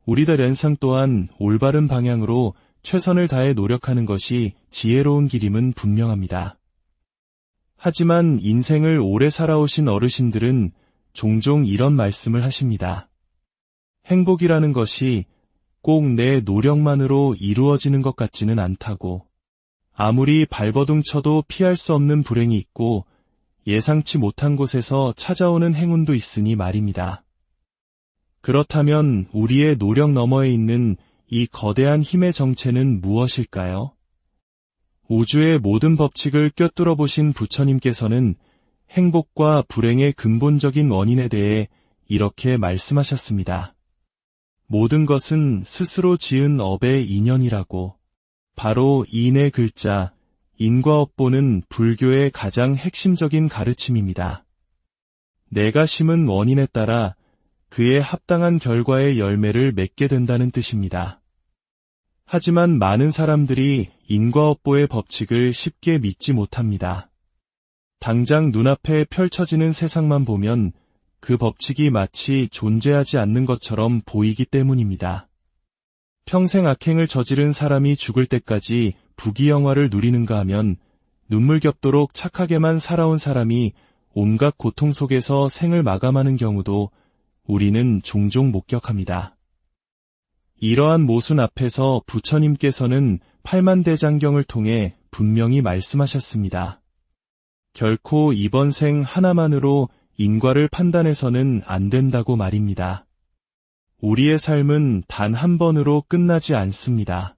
우리들 인생 또한 올바른 방향으로 최선을 다해 노력하는 것이 지혜로운 길임은 분명합니다. 하지만 인생을 오래 살아오신 어르신들은 종종 이런 말씀을 하십니다. 행복이라는 것이 꼭 내 노력만으로 이루어지는 것 같지는 않다고. 아무리 발버둥 쳐도 피할 수 없는 불행이 있고 예상치 못한 곳에서 찾아오는 행운도 있으니 말입니다. 그렇다면 우리의 노력 너머에 있는 이 거대한 힘의 정체는 무엇일까요? 우주의 모든 법칙을 꿰뚫어 보신 부처님께서는 행복과 불행의 근본적인 원인에 대해 이렇게 말씀하셨습니다. 모든 것은 스스로 지은 업의 인연이라고. 바로 인의 글자, 인과 업보는 불교의 가장 핵심적인 가르침입니다. 내가 심은 원인에 따라 그에 합당한 결과의 열매를 맺게 된다는 뜻입니다. 하지만 많은 사람들이 인과 업보의 법칙을 쉽게 믿지 못합니다. 당장 눈앞에 펼쳐지는 세상만 보면 그 법칙이 마치 존재하지 않는 것처럼 보이기 때문입니다. 평생 악행을 저지른 사람이 죽을 때까지 부귀영화를 누리는가 하면 눈물겹도록 착하게만 살아온 사람이 온갖 고통 속에서 생을 마감하는 경우도 우리는 종종 목격합니다. 이러한 모순 앞에서 부처님께서는 팔만대장경을 통해 분명히 말씀하셨습니다. 결코 이번 생 하나만으로 인과를 판단해서는 안 된다고 말입니다. 우리의 삶은 단 한 번으로 끝나지 않습니다.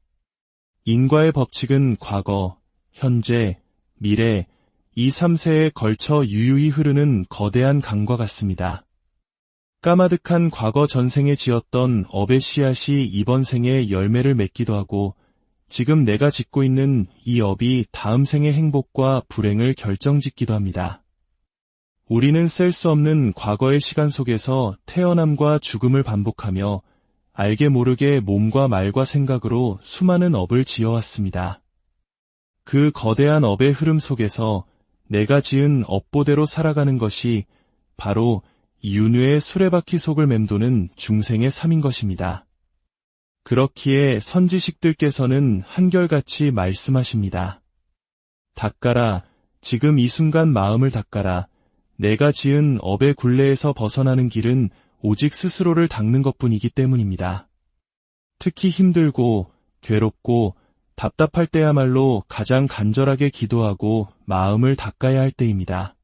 인과의 법칙은 과거, 현재, 미래, 이 3세에 걸쳐 유유히 흐르는 거대한 강과 같습니다. 까마득한 과거 전생에 지었던 업의 씨앗이 이번 생에 열매를 맺기도 하고 지금 내가 짓고 있는 이 업이 다음 생의 행복과 불행을 결정짓기도 합니다. 우리는 셀 수 없는 과거의 시간 속에서 태어남과 죽음을 반복하며 알게 모르게 몸과 말과 생각으로 수많은 업을 지어왔습니다. 그 거대한 업의 흐름 속에서 내가 지은 업보대로 살아가는 것이 바로 윤회의 수레바퀴 속을 맴도는 중생의 삶인 것입니다. 그렇기에 선지식들께서는 한결같이 말씀하십니다. 닦아라, 지금 이 순간 마음을 닦아라. 내가 지은 업의 굴레에서 벗어나는 길은 오직 스스로를 닦는 것뿐이기 때문입니다. 특히 힘들고 괴롭고 답답할 때야말로 가장 간절하게 기도하고 마음을 닦아야 할 때입니다.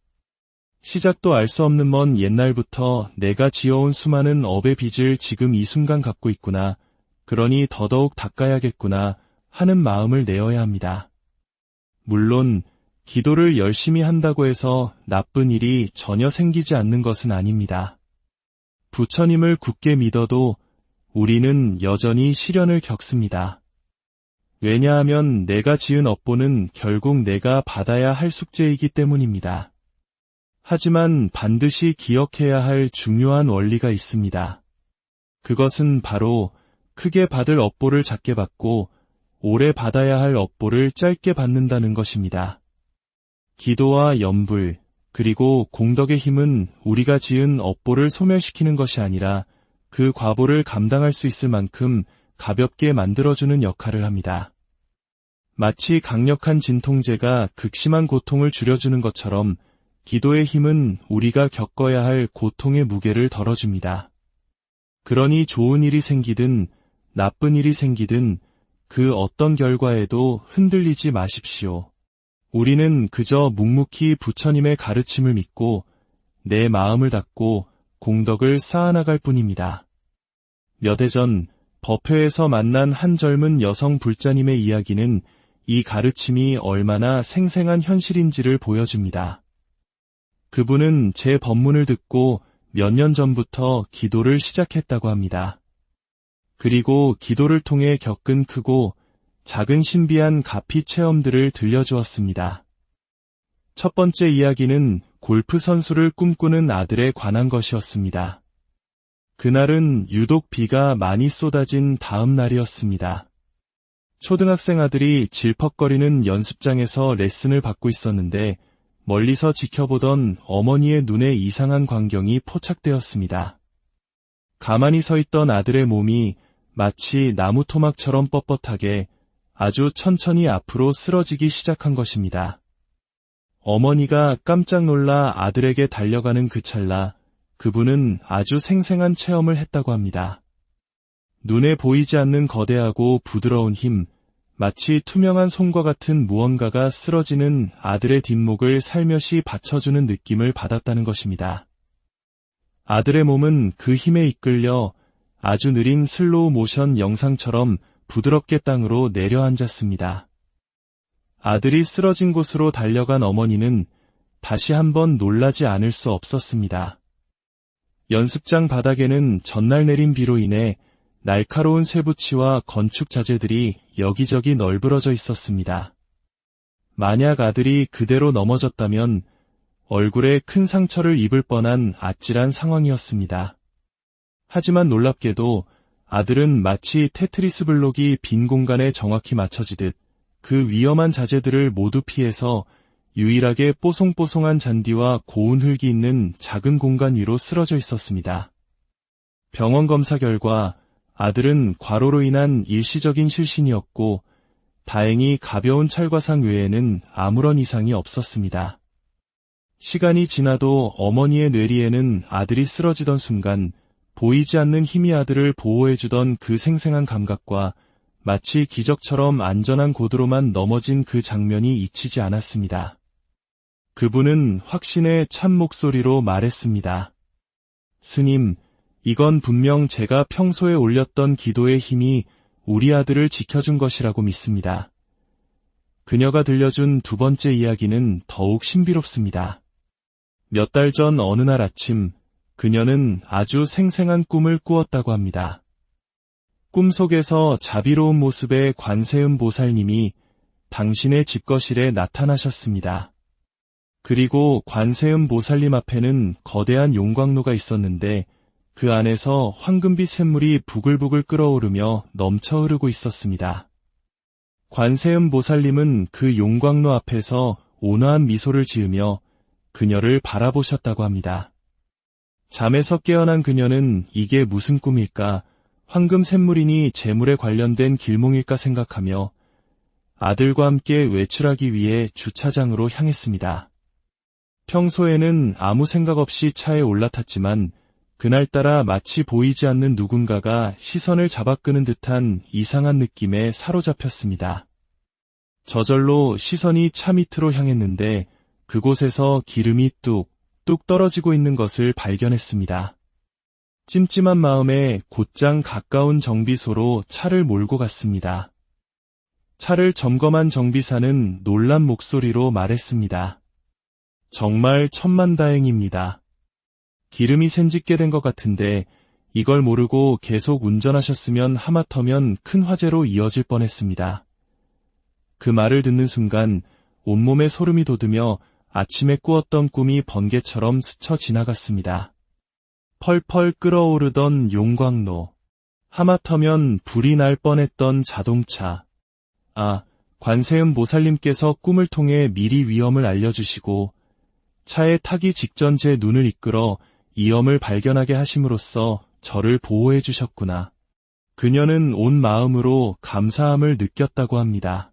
시작도 알 수 없는 먼 옛날부터 내가 지어온 수많은 업의 빚을 지금 이 순간 갖고 있구나. 그러니 더더욱 닦아야겠구나 하는 마음을 내어야 합니다. 물론 기도를 열심히 한다고 해서 나쁜 일이 전혀 생기지 않는 것은 아닙니다. 부처님을 굳게 믿어도 우리는 여전히 시련을 겪습니다. 왜냐하면 내가 지은 업보는 결국 내가 받아야 할 숙제이기 때문입니다. 하지만 반드시 기억해야 할 중요한 원리가 있습니다. 그것은 바로 크게 받을 업보를 작게 받고 오래 받아야 할 업보를 짧게 받는다는 것입니다. 기도와 염불, 그리고 공덕의 힘은 우리가 지은 업보를 소멸시키는 것이 아니라 그 과보를 감당할 수 있을 만큼 가볍게 만들어주는 역할을 합니다. 마치 강력한 진통제가 극심한 고통을 줄여주는 것처럼 기도의 힘은 우리가 겪어야 할 고통의 무게를 덜어줍니다. 그러니 좋은 일이 생기든 나쁜 일이 생기든 그 어떤 결과에도 흔들리지 마십시오. 우리는 그저 묵묵히 부처님의 가르침을 믿고 내 마음을 닫고 공덕을 쌓아나갈 뿐입니다. 몇 해 전 법회에서 만난 한 젊은 여성 불자님의 이야기는 이 가르침이 얼마나 생생한 현실인지를 보여줍니다. 그분은 제 법문을 듣고 몇 년 전부터 기도를 시작했다고 합니다. 그리고 기도를 통해 겪은 크고 작은 신비한 가피 체험들을 들려주었습니다. 첫 번째 이야기는 골프 선수를 꿈꾸는 아들에 관한 것이었습니다. 그날은 유독 비가 많이 쏟아진 다음 날이었습니다. 초등학생 아들이 질퍽거리는 연습장에서 레슨을 받고 있었는데 멀리서 지켜보던 어머니의 눈에 이상한 광경이 포착되었습니다. 가만히 서 있던 아들의 몸이 마치 나무 토막처럼 뻣뻣하게 아주 천천히 앞으로 쓰러지기 시작한 것입니다. 어머니가 깜짝 놀라 아들에게 달려가는 그 찰나 그분은 아주 생생한 체험을 했다고 합니다. 눈에 보이지 않는 거대하고 부드러운 힘, 마치 투명한 솜과 같은 무언가가 쓰러지는 아들의 뒷목을 살며시 받쳐주는 느낌을 받았다는 것입니다. 아들의 몸은 그 힘에 이끌려 아주 느린 슬로우 모션 영상처럼 부드럽게 땅으로 내려앉았습니다. 아들이 쓰러진 곳으로 달려간 어머니는 다시 한번 놀라지 않을 수 없었습니다. 연습장 바닥에는 전날 내린 비로 인해 날카로운 쇠붙이와 건축 자재들이 여기저기 널브러져 있었습니다. 만약 아들이 그대로 넘어졌다면 얼굴에 큰 상처를 입을 뻔한 아찔한 상황이었습니다. 하지만 놀랍게도 아들은 마치 테트리스 블록이 빈 공간에 정확히 맞춰지듯 그 위험한 자재들을 모두 피해서 유일하게 뽀송뽀송한 잔디와 고운 흙이 있는 작은 공간 위로 쓰러져 있었습니다. 병원 검사 결과 아들은 과로로 인한 일시적인 실신이었고 다행히 가벼운 찰과상 외에는 아무런 이상이 없었습니다. 시간이 지나도 어머니의 뇌리에는 아들이 쓰러지던 순간 보이지 않는 힘이 아들을 보호해주던 그 생생한 감각과 마치 기적처럼 안전한 고도로만 넘어진 그 장면이 잊히지 않았습니다. 그분은 확신의 참 목소리로 말했습니다. 스님, 이건 분명 제가 평소에 올렸던 기도의 힘이 우리 아들을 지켜준 것이라고 믿습니다. 그녀가 들려준 두 번째 이야기는 더욱 신비롭습니다. 몇 달 전 어느 날 아침, 그녀는 아주 생생한 꿈을 꾸었다고 합니다. 꿈속에서 자비로운 모습의 관세음 보살님이 당신의 집거실에 나타나셨습니다. 그리고 관세음 보살님 앞에는 거대한 용광로가 있었는데 그 안에서 황금빛 샘물이 부글부글 끓어오르며 넘쳐 흐르고 있었습니다. 관세음 보살님은 그 용광로 앞에서 온화한 미소를 지으며 그녀를 바라보셨다고 합니다. 잠에서 깨어난 그녀는 이게 무슨 꿈일까, 황금 샘물이니 재물에 관련된 길몽일까 생각하며 아들과 함께 외출하기 위해 주차장으로 향했습니다. 평소에는 아무 생각 없이 차에 올라탔지만 그날따라 마치 보이지 않는 누군가가 시선을 잡아끄는 듯한 이상한 느낌에 사로잡혔습니다. 저절로 시선이 차 밑으로 향했는데 그곳에서 기름이 뚝 떨어지고 있는 것을 발견했습니다. 찜찜한 마음에 곧장 가까운 정비소로 차를 몰고 갔습니다. 차를 점검한 정비사는 놀란 목소리로 말했습니다. 정말 천만다행입니다. 기름이 샌짓게 된 것 같은데 이걸 모르고 계속 운전하셨으면 하마터면 큰 화재로 이어질 뻔했습니다. 그 말을 듣는 순간 온몸에 소름이 돋으며 아침에 꾸었던 꿈이 번개처럼 스쳐 지나갔습니다. 펄펄 끓어오르던 용광로, 하마터면 불이 날 뻔했던 자동차. 관세음 보살님께서 꿈을 통해 미리 위험을 알려주시고 차에 타기 직전 제 눈을 이끌어 위험을 발견하게 하심으로써 저를 보호해 주셨구나. 그녀는 온 마음으로 감사함을 느꼈다고 합니다.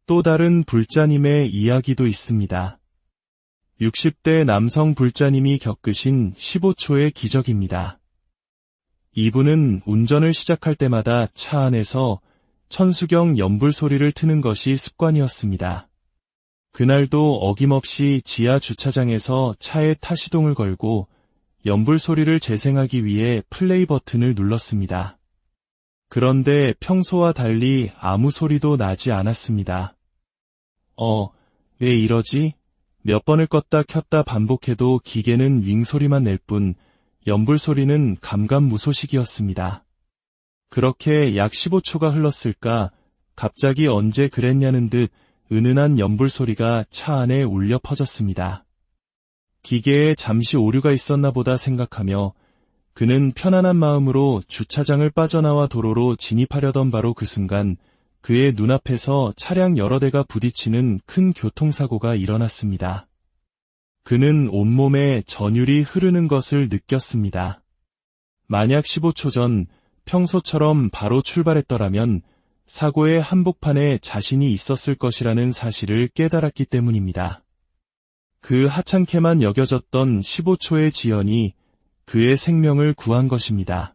또 다른 불자님의 이야기도 있습니다. 60대 남성 불자님이 겪으신 15초의 기적입니다. 이분은 운전을 시작할 때마다 차 안에서 천수경 연불 소리를 트는 것이 습관이었습니다. 그날도 어김없이 지하 주차장에서 차에 타시동을 걸고 연불 소리를 재생하기 위해 플레이 버튼을 눌렀습니다. 그런데 평소와 달리 아무 소리도 나지 않았습니다. 왜 이러지? 몇 번을 껐다 켰다 반복해도 기계는 윙 소리만 낼 뿐 연불 소리는 감감무소식이었습니다. 그렇게 약 15초가 흘렀을까 갑자기 언제 그랬냐는 듯 은은한 연불 소리가 차 안에 울려 퍼졌습니다. 기계에 잠시 오류가 있었나 보다 생각하며 그는 편안한 마음으로 주차장을 빠져나와 도로로 진입하려던 바로 그 순간 그의 눈앞에서 차량 여러 대가 부딪히는 큰 교통사고가 일어났습니다. 그는 온몸에 전율이 흐르는 것을 느꼈습니다. 만약 15초 전 평소처럼 바로 출발했더라면 사고의 한복판에 자신이 있었을 것이라는 사실을 깨달았기 때문입니다. 그 하찮게만 여겨졌던 15초의 지연이 그의 생명을 구한 것입니다.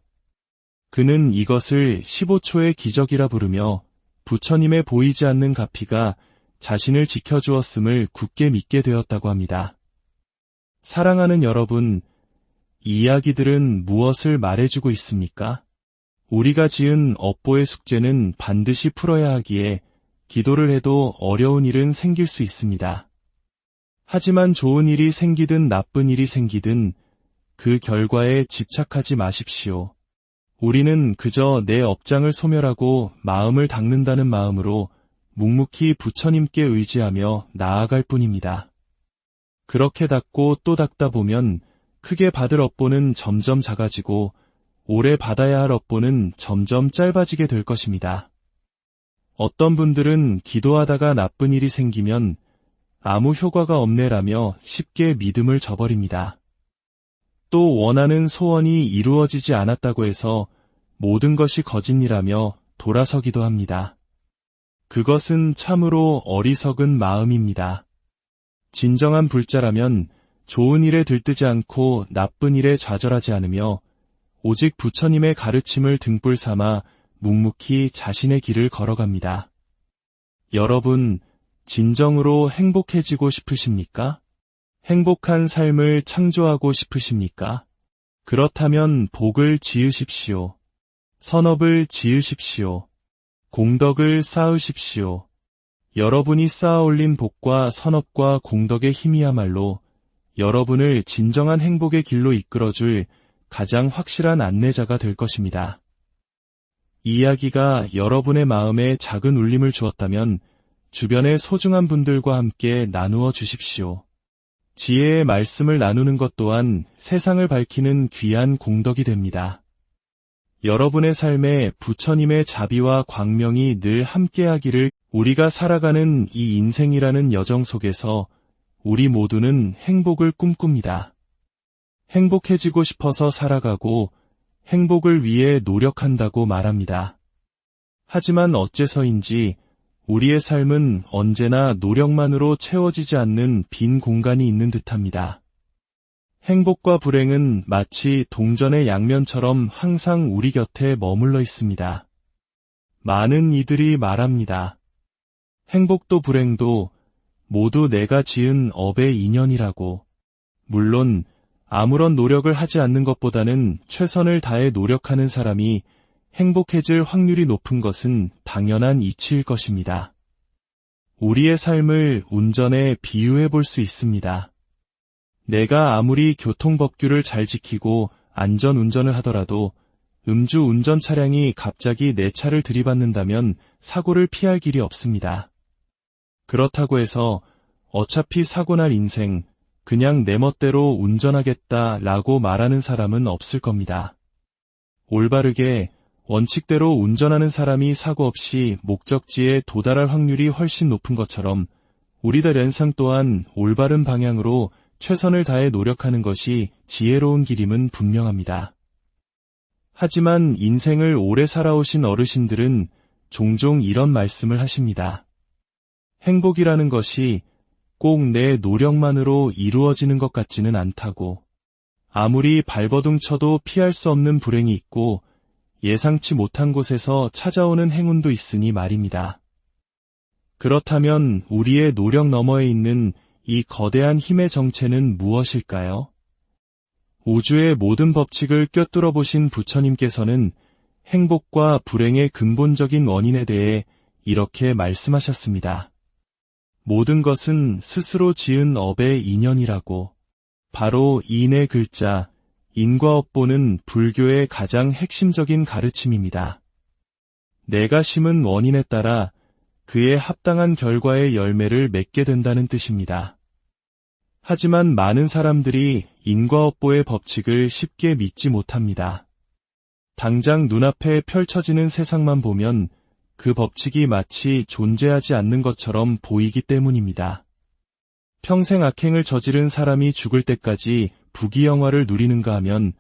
그는 이것을 15초의 기적이라 부르며 부처님의 보이지 않는 가피가 자신을 지켜주었음을 굳게 믿게 되었다고 합니다. 사랑하는 여러분, 이 이야기들은 무엇을 말해주고 있습니까? 우리가 지은 업보의 숙제는 반드시 풀어야 하기에 기도를 해도 어려운 일은 생길 수 있습니다. 하지만 좋은 일이 생기든 나쁜 일이 생기든 그 결과에 집착하지 마십시오. 우리는 그저 내 업장을 소멸하고 마음을 닦는다는 마음으로 묵묵히 부처님께 의지하며 나아갈 뿐입니다. 그렇게 닦고 또 닦다 보면 크게 받을 업보는 점점 작아지고 오래 받아야 할 업보는 점점 짧아지게 될 것입니다. 어떤 분들은 기도하다가 나쁜 일이 생기면 아무 효과가 없네라며 쉽게 믿음을 저버립니다. 또 원하는 소원이 이루어지지 않았다고 해서 모든 것이 거짓이라며 돌아서기도 합니다. 그것은 참으로 어리석은 마음입니다. 진정한 불자라면 좋은 일에 들뜨지 않고 나쁜 일에 좌절하지 않으며 오직 부처님의 가르침을 등불 삼아 묵묵히 자신의 길을 걸어갑니다. 여러분, 진정으로 행복해지고 싶으십니까? 행복한 삶을 창조하고 싶으십니까? 그렇다면 복을 지으십시오. 선업을 지으십시오. 공덕을 쌓으십시오. 여러분이 쌓아올린 복과 선업과 공덕의 힘이야말로 여러분을 진정한 행복의 길로 이끌어줄 가장 확실한 안내자가 될 것입니다. 이 이야기가 여러분의 마음에 작은 울림을 주었다면 주변의 소중한 분들과 함께 나누어 주십시오. 지혜의 말씀을 나누는 것 또한 세상을 밝히는 귀한 공덕이 됩니다. 여러분의 삶에 부처님의 자비와 광명이 늘 함께하기를. 우리가 살아가는 이 인생이라는 여정 속에서 우리 모두는 행복을 꿈꿉니다. 행복해지고 싶어서 살아가고 행복을 위해 노력한다고 말합니다. 하지만 어째서인지 우리의 삶은 언제나 노력만으로 채워지지 않는 빈 공간이 있는 듯합니다. 행복과 불행은 마치 동전의 양면처럼 항상 우리 곁에 머물러 있습니다. 많은 이들이 말합니다. 행복도 불행도 모두 내가 지은 업의 인연이라고. 물론 아무런 노력을 하지 않는 것보다는 최선을 다해 노력하는 사람이 행복해질 확률이 높은 것은 당연한 이치일 것입니다. 우리의 삶을 운전에 비유해 볼 수 있습니다. 내가 아무리 교통법규를 잘 지키고 안전운전을 하더라도 음주 운전 차량이 갑자기 내 차를 들이받는다면 사고를 피할 길이 없습니다. 그렇다고 해서 어차피 사고 날 인생, 그냥 내 멋대로 운전하겠다라고 말하는 사람은 없을 겁니다. 올바르게 원칙대로 운전하는 사람이 사고 없이 목적지에 도달할 확률이 훨씬 높은 것처럼 우리들 인생 또한 올바른 방향으로 최선을 다해 노력하는 것이 지혜로운 길임은 분명합니다. 하지만 인생을 오래 살아오신 어르신들은 종종 이런 말씀을 하십니다. 행복이라는 것이 꼭 내 노력만으로 이루어지는 것 같지는 않다고. 아무리 발버둥 쳐도 피할 수 없는 불행이 있고 예상치 못한 곳에서 찾아오는 행운도 있으니 말입니다. 그렇다면 우리의 노력 너머에 있는 이 거대한 힘의 정체는 무엇일까요? 우주의 모든 법칙을 꿰뚫어 보신 부처님께서는 행복과 불행의 근본적인 원인에 대해 이렇게 말씀하셨습니다. 모든 것은 스스로 지은 업의 인연이라고. 바로 인의 글자, 인과업보는 불교의 가장 핵심적인 가르침입니다. 내가 심은 원인에 따라 그에 합당한 결과의 열매를 맺게 된다는 뜻입니다. 하지만 많은 사람들이 인과업보의 법칙을 쉽게 믿지 못합니다. 당장 눈앞에 펼쳐지는 세상만 보면 그 법칙이 마치 존재하지 않는 것처럼 보이기 때문입니다. 평생 악행을 저지른 사람이 죽을 때까지 부귀영화를 누리는가 하면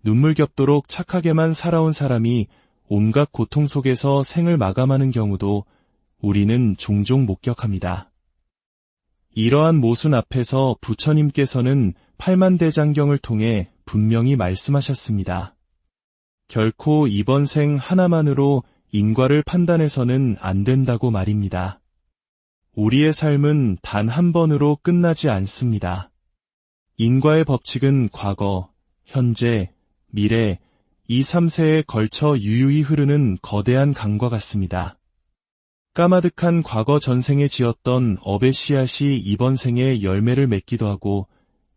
눈물겹도록 착하게만 살아온 사람이 온갖 고통 속에서 생을 마감하는 경우도 우리는 종종 목격합니다. 이러한 모순 앞에서 부처님께서는 팔만대장경을 통해 분명히 말씀하셨습니다. 결코 이번 생 하나만으로 인과를 판단해서는 안 된다고 말입니다. 우리의 삶은 단 한 번으로 끝나지 않습니다. 인과의 법칙은 과거, 현재, 미래, 이 3세에 걸쳐 유유히 흐르는 거대한 강과 같습니다. 까마득한 과거 전생에 지었던 업의 씨앗이 이번 생에 열매를 맺기도 하고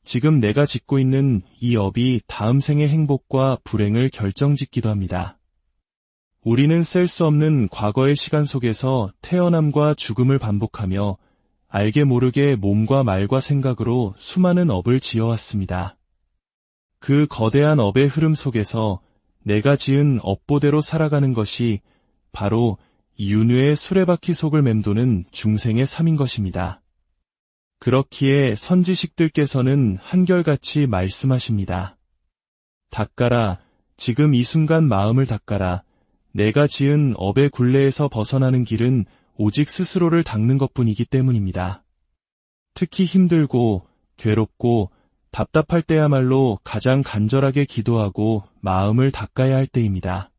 지금 내가 짓고 있는 이 업이 다음 생의 행복과 불행을 결정짓기도 합니다. 우리는 셀 수 없는 과거의 시간 속에서 태어남과 죽음을 반복하며 알게 모르게 몸과 말과 생각으로 수많은 업을 지어왔습니다. 그 거대한 업의 흐름 속에서 내가 지은 업보대로 살아가는 것이 바로 윤회의 수레바퀴 속을 맴도는 중생의 삶인 것입니다. 그렇기에 선지식들께서는 한결같이 말씀하십니다. 닦아라, 지금 이 순간 마음을 닦아라. 내가 지은 업의 굴레에서 벗어나는 길은 오직 스스로를 닦는 것뿐이기 때문입니다. 특히 힘들고 괴롭고 답답할 때야말로 가장 간절하게 기도하고 마음을 닦아야 할 때입니다.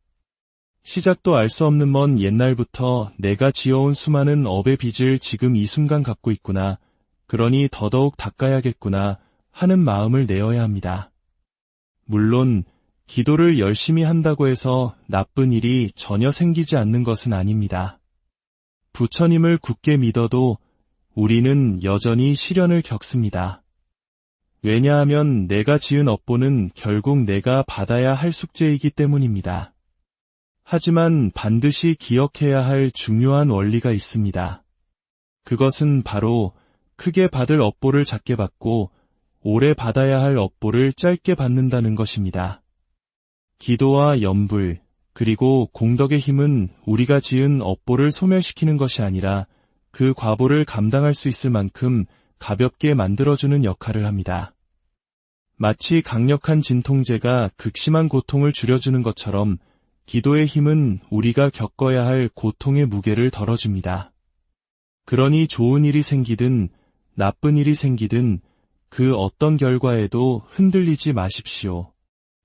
시작도 알 수 없는 먼 옛날부터 내가 지어온 수많은 업의 빚을 지금 이 순간 갚고 있구나. 그러니 더더욱 닦아야겠구나 하는 마음을 내어야 합니다. 물론 기도를 열심히 한다고 해서 나쁜 일이 전혀 생기지 않는 것은 아닙니다. 부처님을 굳게 믿어도 우리는 여전히 시련을 겪습니다. 왜냐하면 내가 지은 업보는 결국 내가 받아야 할 숙제이기 때문입니다. 하지만 반드시 기억해야 할 중요한 원리가 있습니다. 그것은 바로 크게 받을 업보를 작게 받고 오래 받아야 할 업보를 짧게 받는다는 것입니다. 기도와 염불, 그리고 공덕의 힘은 우리가 지은 업보를 소멸시키는 것이 아니라 그 과보를 감당할 수 있을 만큼 가볍게 만들어주는 역할을 합니다. 마치 강력한 진통제가 극심한 고통을 줄여주는 것처럼 기도의 힘은 우리가 겪어야 할 고통의 무게를 덜어줍니다. 그러니 좋은 일이 생기든 나쁜 일이 생기든 그 어떤 결과에도 흔들리지 마십시오.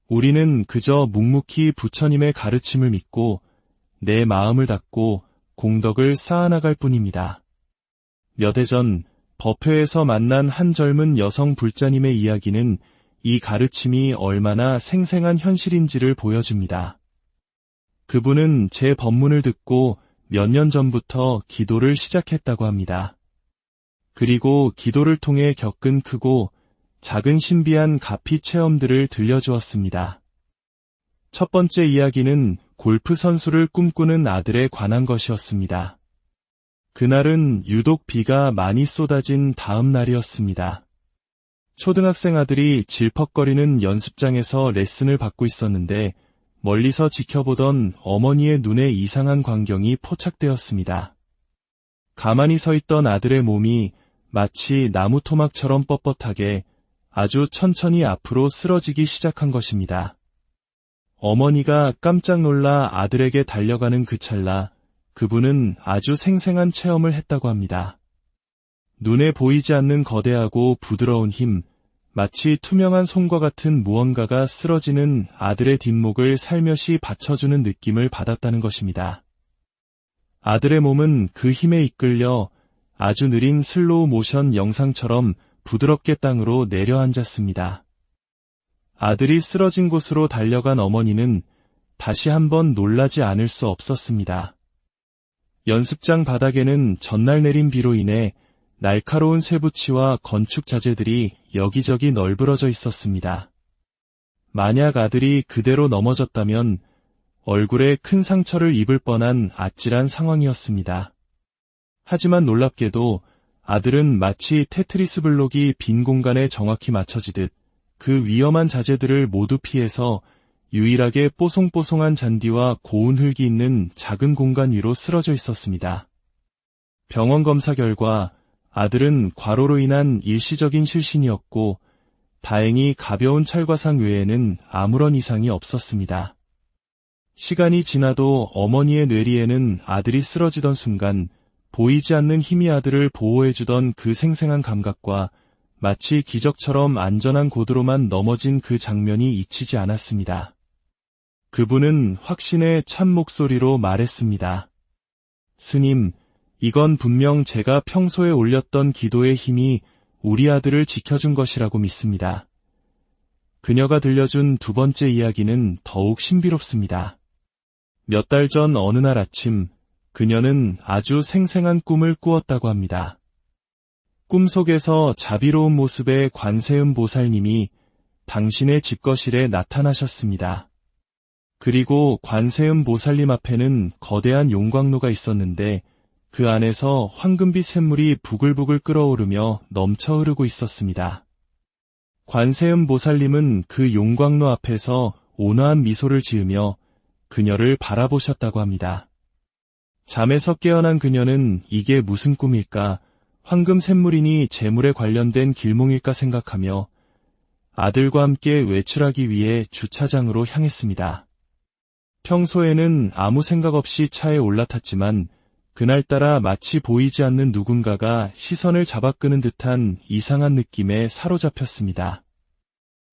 우리는 그저 묵묵히 부처님의 가르침을 믿고 내 마음을 닫고 공덕을 쌓아나갈 뿐입니다. 몇 해 전 법회에서 만난 한 젊은 여성 불자님의 이야기는 이 가르침이 얼마나 생생한 현실인지를 보여줍니다. 그분은 제 법문을 듣고 몇 년 전부터 기도를 시작했다고 합니다. 그리고 기도를 통해 겪은 크고 작은 신비한 가피 체험들을 들려주었습니다. 첫 번째 이야기는 골프 선수를 꿈꾸는 아들에 관한 것이었습니다. 그날은 유독 비가 많이 쏟아진 다음 날이었습니다. 초등학생 아들이 질퍽거리는 연습장에서 레슨을 받고 있었는데 멀리서 지켜보던 어머니의 눈에 이상한 광경이 포착되었습니다. 가만히 서 있던 아들의 몸이 마치 나무 토막처럼 뻣뻣하게 아주 천천히 앞으로 쓰러지기 시작한 것입니다. 어머니가 깜짝 놀라 아들에게 달려가는 그 찰나 그분은 아주 생생한 체험을 했다고 합니다. 눈에 보이지 않는 거대하고 부드러운 힘, 마치 투명한 솜과 같은 무언가가 쓰러지는 아들의 뒷목을 살며시 받쳐주는 느낌을 받았다는 것입니다. 아들의 몸은 그 힘에 이끌려 아주 느린 슬로우 모션 영상처럼 부드럽게 땅으로 내려앉았습니다. 아들이 쓰러진 곳으로 달려간 어머니는 다시 한번 놀라지 않을 수 없었습니다. 연습장 바닥에는 전날 내린 비로 인해 날카로운 쇠붙이와 건축 자재들이 여기저기 널브러져 있었습니다. 만약 아들이 그대로 넘어졌다면 얼굴에 큰 상처를 입을 뻔한 아찔한 상황이었습니다. 하지만 놀랍게도 아들은 마치 테트리스 블록이 빈 공간에 정확히 맞춰지듯 그 위험한 자재들을 모두 피해서 유일하게 뽀송뽀송한 잔디와 고운 흙이 있는 작은 공간 위로 쓰러져 있었습니다. 병원 검사 결과 아들은 과로로 인한 일시적인 실신이었고 다행히 가벼운 찰과상 외에는 아무런 이상이 없었습니다. 시간이 지나도 어머니의 뇌리에는 아들이 쓰러지던 순간 보이지 않는 힘이 아들을 보호해주던 그 생생한 감각과 마치 기적처럼 안전한 곳으로만 넘어진 그 장면이 잊히지 않았습니다. 그분은 확신의 참 목소리로 말했습니다. 스님, 이건 분명 제가 평소에 올렸던 기도의 힘이 우리 아들을 지켜준 것이라고 믿습니다. 그녀가 들려준 두 번째 이야기는 더욱 신비롭습니다. 몇 달 전 어느 날 아침, 그녀는 아주 생생한 꿈을 꾸었다고 합니다. 꿈속에서 자비로운 모습의 관세음 보살님이 당신의 집거실에 나타나셨습니다. 그리고 관세음 보살님 앞에는 거대한 용광로가 있었는데 그 안에서 황금빛 샘물이 부글부글 끓어오르며 넘쳐 흐르고 있었습니다. 관세음 보살님은 그 용광로 앞에서 온화한 미소를 지으며 그녀를 바라보셨다고 합니다. 잠에서 깨어난 그녀는 이게 무슨 꿈일까, 황금 샘물이니 재물에 관련된 길몽일까 생각하며 아들과 함께 외출하기 위해 주차장으로 향했습니다. 평소에는 아무 생각 없이 차에 올라탔지만 그날따라 마치 보이지 않는 누군가가 시선을 잡아끄는 듯한 이상한 느낌에 사로잡혔습니다.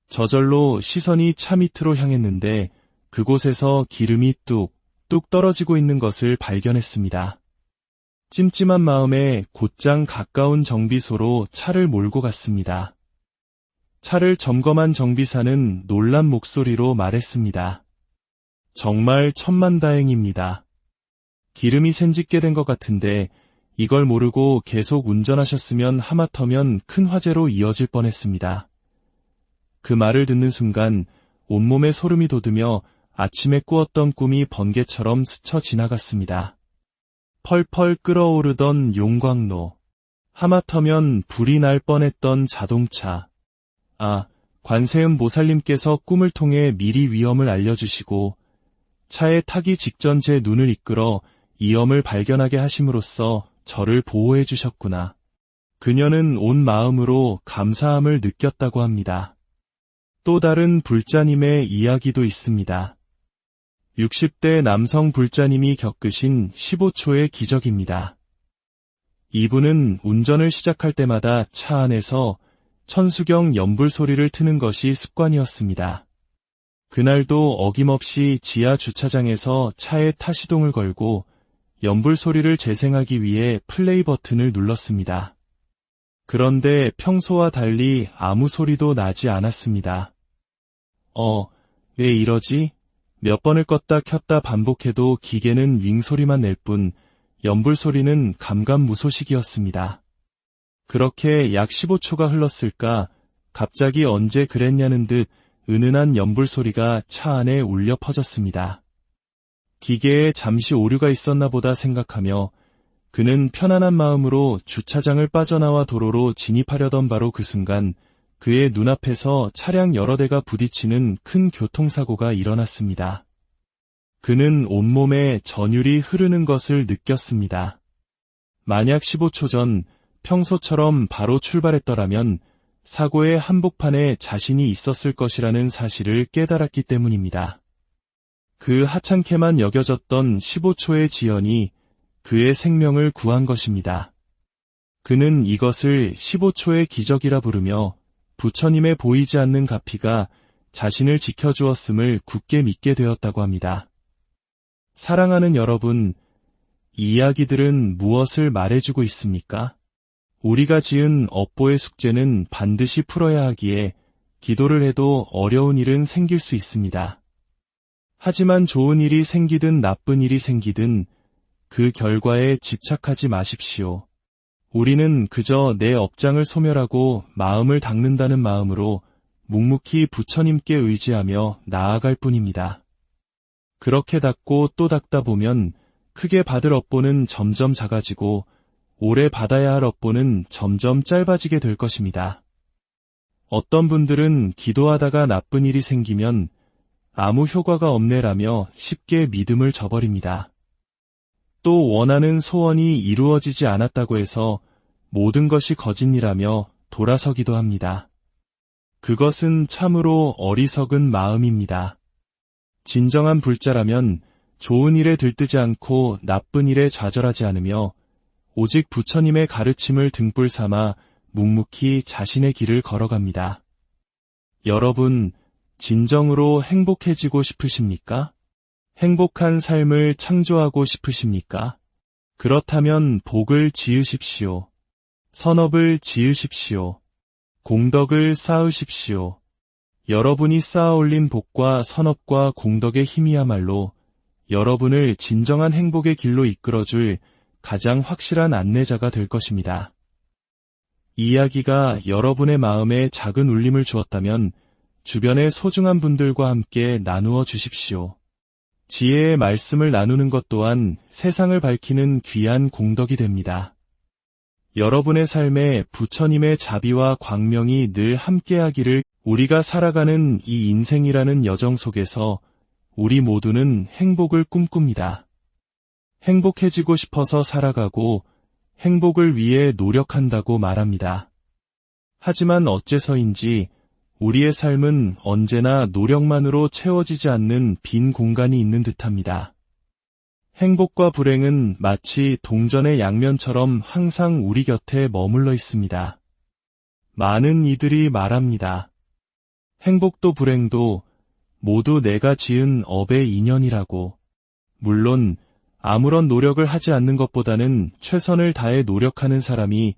저절로 시선이 차 밑으로 향했는데 그곳에서 기름이 뚝뚝 떨어지고 있는 것을 발견했습니다. 찜찜한 마음에 곧장 가까운 정비소로 차를 몰고 갔습니다. 차를 점검한 정비사는 놀란 목소리로 말했습니다. 정말 천만다행입니다. 기름이 샌짓게 된 것 같은데 이걸 모르고 계속 운전하셨으면 하마터면 큰 화재로 이어질 뻔했습니다. 그 말을 듣는 순간 온몸에 소름이 돋으며 아침에 꾸었던 꿈이 번개처럼 스쳐 지나갔습니다. 펄펄 끓어오르던 용광로, 하마터면 불이 날 뻔했던 자동차. 관세음 보살님께서 꿈을 통해 미리 위험을 알려주시고 차에 타기 직전 제 눈을 이끌어 위험을 발견하게 하심으로써 저를 보호해 주셨구나. 그녀는 온 마음으로 감사함을 느꼈다고 합니다. 또 다른 불자님의 이야기도 있습니다. 60대 남성 불자님이 겪으신 15초의 기적입니다. 이분은 운전을 시작할 때마다 차 안에서 천수경 연불 소리를 트는 것이 습관이었습니다. 그날도 어김없이 지하 주차장에서 차에 타시동을 걸고 연불 소리를 재생하기 위해 플레이 버튼을 눌렀습니다. 그런데 평소와 달리 아무 소리도 나지 않았습니다. 왜 이러지? 몇 번을 껐다 켰다 반복해도 기계는 윙 소리만 낼 뿐 연불 소리는 감감무소식이었습니다. 그렇게 약 15초가 흘렀을까 갑자기 언제 그랬냐는 듯 은은한 연불 소리가 차 안에 울려 퍼졌습니다. 기계에 잠시 오류가 있었나 보다 생각하며 그는 편안한 마음으로 주차장을 빠져나와 도로로 진입하려던 바로 그 순간 그의 눈앞에서 차량 여러 대가 부딪히는 큰 교통사고가 일어났습니다. 그는 온몸에 전율이 흐르는 것을 느꼈습니다. 만약 15초 전 평소처럼 바로 출발했더라면 사고의 한복판에 자신이 있었을 것이라는 사실을 깨달았기 때문입니다. 그 하찮게만 여겨졌던 15초의 지연이 그의 생명을 구한 것입니다. 그는 이것을 15초의 기적이라 부르며 부처님의 보이지 않는 가피가 자신을 지켜주었음을 굳게 믿게 되었다고 합니다. 사랑하는 여러분, 이 이야기들은 무엇을 말해주고 있습니까? 우리가 지은 업보의 숙제는 반드시 풀어야 하기에 기도를 해도 어려운 일은 생길 수 있습니다. 하지만 좋은 일이 생기든 나쁜 일이 생기든 그 결과에 집착하지 마십시오. 우리는 그저 내 업장을 소멸하고 마음을 닦는다는 마음으로 묵묵히 부처님께 의지하며 나아갈 뿐입니다. 그렇게 닦고 또 닦다 보면 크게 받을 업보는 점점 작아지고 오래 받아야 할 업보는 점점 짧아지게 될 것입니다. 어떤 분들은 기도하다가 나쁜 일이 생기면 아무 효과가 없네라며 쉽게 믿음을 저버립니다. 또 원하는 소원이 이루어지지 않았다고 해서 모든 것이 거짓이라며 돌아서기도 합니다. 그것은 참으로 어리석은 마음입니다. 진정한 불자라면 좋은 일에 들뜨지 않고 나쁜 일에 좌절하지 않으며 오직 부처님의 가르침을 등불 삼아 묵묵히 자신의 길을 걸어갑니다. 여러분, 진정으로 행복해지고 싶으십니까? 행복한 삶을 창조하고 싶으십니까? 그렇다면 복을 지으십시오. 선업을 지으십시오. 공덕을 쌓으십시오. 여러분이 쌓아올린 복과 선업과 공덕의 힘이야말로 여러분을 진정한 행복의 길로 이끌어줄 가장 확실한 안내자가 될 것입니다. 이 이야기가 여러분의 마음에 작은 울림을 주었다면 주변의 소중한 분들과 함께 나누어 주십시오. 지혜의 말씀을 나누는 것 또한 세상을 밝히는 귀한 공덕이 됩니다. 여러분의 삶에 부처님의 자비와 광명이 늘 함께하기를. 우리가 살아가는 이 인생이라는 여정 속에서 우리 모두는 행복을 꿈꿉니다. 행복해지고 싶어서 살아가고 행복을 위해 노력한다고 말합니다. 하지만 어째서인지 우리의 삶은 언제나 노력만으로 채워지지 않는 빈 공간이 있는 듯합니다. 행복과 불행은 마치 동전의 양면처럼 항상 우리 곁에 머물러 있습니다. 많은 이들이 말합니다. 행복도 불행도 모두 내가 지은 업의 인연이라고. 물론 아무런 노력을 하지 않는 것보다는 최선을 다해 노력하는 사람이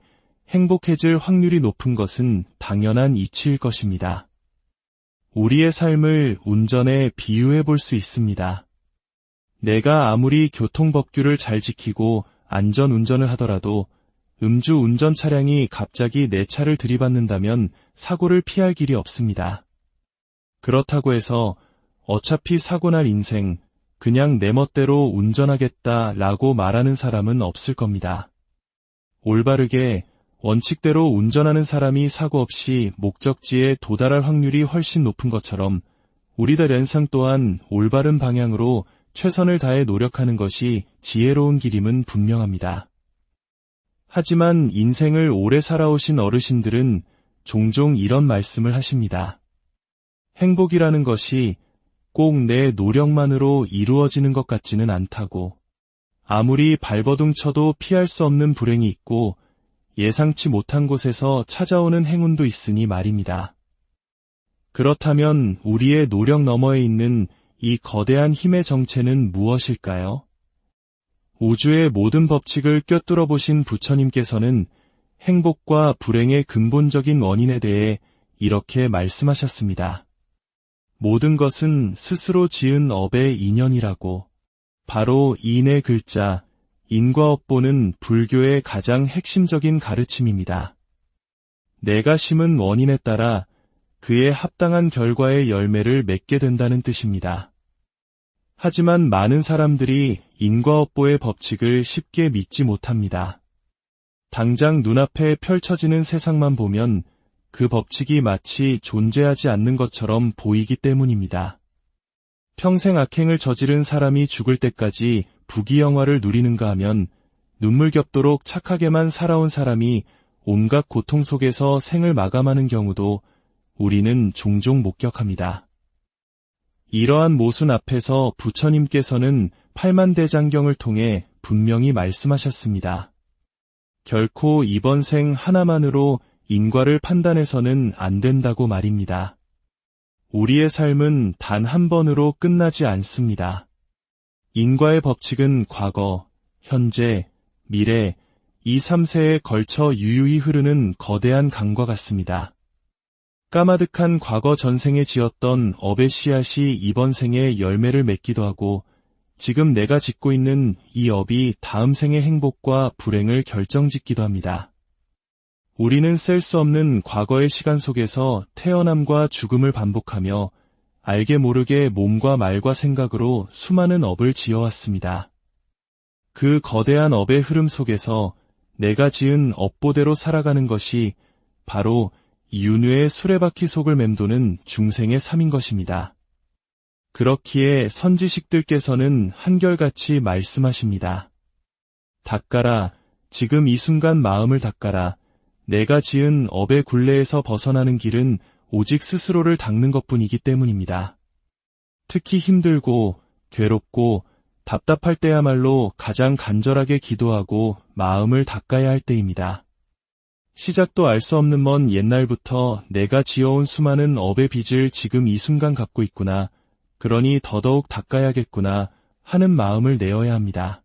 행복해질 확률이 높은 것은 당연한 이치일 것입니다. 우리의 삶을 운전에 비유해 볼 수 있습니다. 내가 아무리 교통법규를 잘 지키고 안전 운전을 하더라도 음주 운전 차량이 갑자기 내 차를 들이받는다면 사고를 피할 길이 없습니다. 그렇다고 해서 어차피 사고 날 인생, 그냥 내 멋대로 운전하겠다라고 말하는 사람은 없을 겁니다. 올바르게 원칙대로 운전하는 사람이 사고 없이 목적지에 도달할 확률이 훨씬 높은 것처럼 우리들 인생 또한 올바른 방향으로 최선을 다해 노력하는 것이 지혜로운 길임은 분명합니다. 하지만 인생을 오래 살아오신 어르신들은 종종 이런 말씀을 하십니다. 행복이라는 것이 꼭 내 노력만으로 이루어지는 것 같지는 않다고. 아무리 발버둥 쳐도 피할 수 없는 불행이 있고 예상치 못한 곳에서 찾아오는 행운도 있으니 말입니다. 그렇다면 우리의 노력 너머에 있는 이 거대한 힘의 정체는 무엇일까요? 우주의 모든 법칙을 꿰뚫어 보신 부처님께서는 행복과 불행의 근본적인 원인에 대해 이렇게 말씀하셨습니다. 모든 것은 스스로 지은 업의 인연이라고. 바로 인의 글자, 인과업보는 불교의 가장 핵심적인 가르침입니다. 내가 심은 원인에 따라 그에 합당한 결과의 열매를 맺게 된다는 뜻입니다. 하지만 많은 사람들이 인과업보의 법칙을 쉽게 믿지 못합니다. 당장 눈앞에 펼쳐지는 세상만 보면 그 법칙이 마치 존재하지 않는 것처럼 보이기 때문입니다. 평생 악행을 저지른 사람이 죽을 때까지 부귀영화를 누리는가 하면 눈물겹도록 착하게만 살아온 사람이 온갖 고통 속에서 생을 마감하는 경우도 우리는 종종 목격합니다. 이러한 모순 앞에서 부처님께서는 팔만대장경을 통해 분명히 말씀하셨습니다. 결코 이번 생 하나만으로 인과를 판단해서는 안 된다고 말입니다. 우리의 삶은 단 한 번으로 끝나지 않습니다. 인과의 법칙은 과거, 현재, 미래, 이 3세에 걸쳐 유유히 흐르는 거대한 강과 같습니다. 까마득한 과거 전생에 지었던 업의 씨앗이 이번 생에 열매를 맺기도 하고 지금 내가 짓고 있는 이 업이 다음 생의 행복과 불행을 결정짓기도 합니다. 우리는 셀 수 없는 과거의 시간 속에서 태어남과 죽음을 반복하며 알게 모르게 몸과 말과 생각으로 수많은 업을 지어왔습니다. 그 거대한 업의 흐름 속에서 내가 지은 업보대로 살아가는 것이 바로 윤회의 수레바퀴 속을 맴도는 중생의 삶인 것입니다. 그렇기에 선지식들께서는 한결같이 말씀하십니다. 닦아라, 지금 이 순간 마음을 닦아라. 내가 지은 업의 굴레에서 벗어나는 길은 오직 스스로를 닦는 것뿐이기 때문입니다. 특히 힘들고 괴롭고 답답할 때야말로 가장 간절하게 기도하고 마음을 닦아야 할 때입니다. 시작도 알 수 없는 먼 옛날부터 내가 지어온 수많은 업의 빚을 지금 이 순간 갚고 있구나. 그러니 더더욱 닦아야겠구나 하는 마음을 내어야 합니다.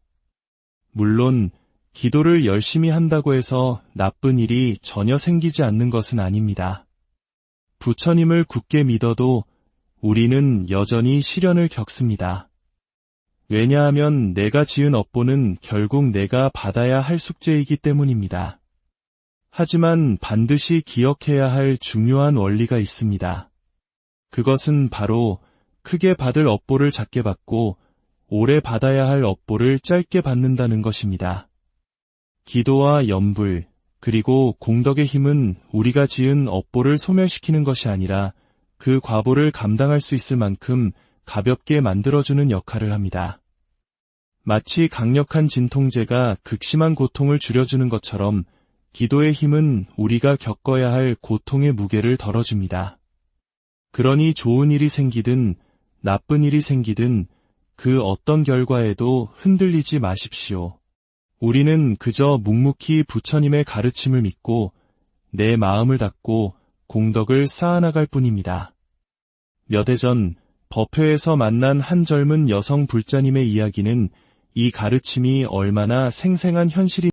물론 기도를 열심히 한다고 해서 나쁜 일이 전혀 생기지 않는 것은 아닙니다. 부처님을 굳게 믿어도 우리는 여전히 시련을 겪습니다. 왜냐하면 내가 지은 업보는 결국 내가 받아야 할 숙제이기 때문입니다. 하지만 반드시 기억해야 할 중요한 원리가 있습니다. 그것은 바로 크게 받을 업보를 작게 받고 오래 받아야 할 업보를 짧게 받는다는 것입니다. 기도와 염불, 그리고 공덕의 힘은 우리가 지은 업보를 소멸시키는 것이 아니라 그 과보를 감당할 수 있을 만큼 가볍게 만들어주는 역할을 합니다. 마치 강력한 진통제가 극심한 고통을 줄여주는 것처럼 기도의 힘은 우리가 겪어야 할 고통의 무게를 덜어줍니다. 그러니 좋은 일이 생기든 나쁜 일이 생기든 그 어떤 결과에도 흔들리지 마십시오. 우리는 그저 묵묵히 부처님의 가르침을 믿고 내 마음을 닫고 공덕을 쌓아나갈 뿐입니다. 몇 해 전 법회에서 만난 한 젊은 여성 불자님의 이야기는 이 가르침이 얼마나 생생한 현실인지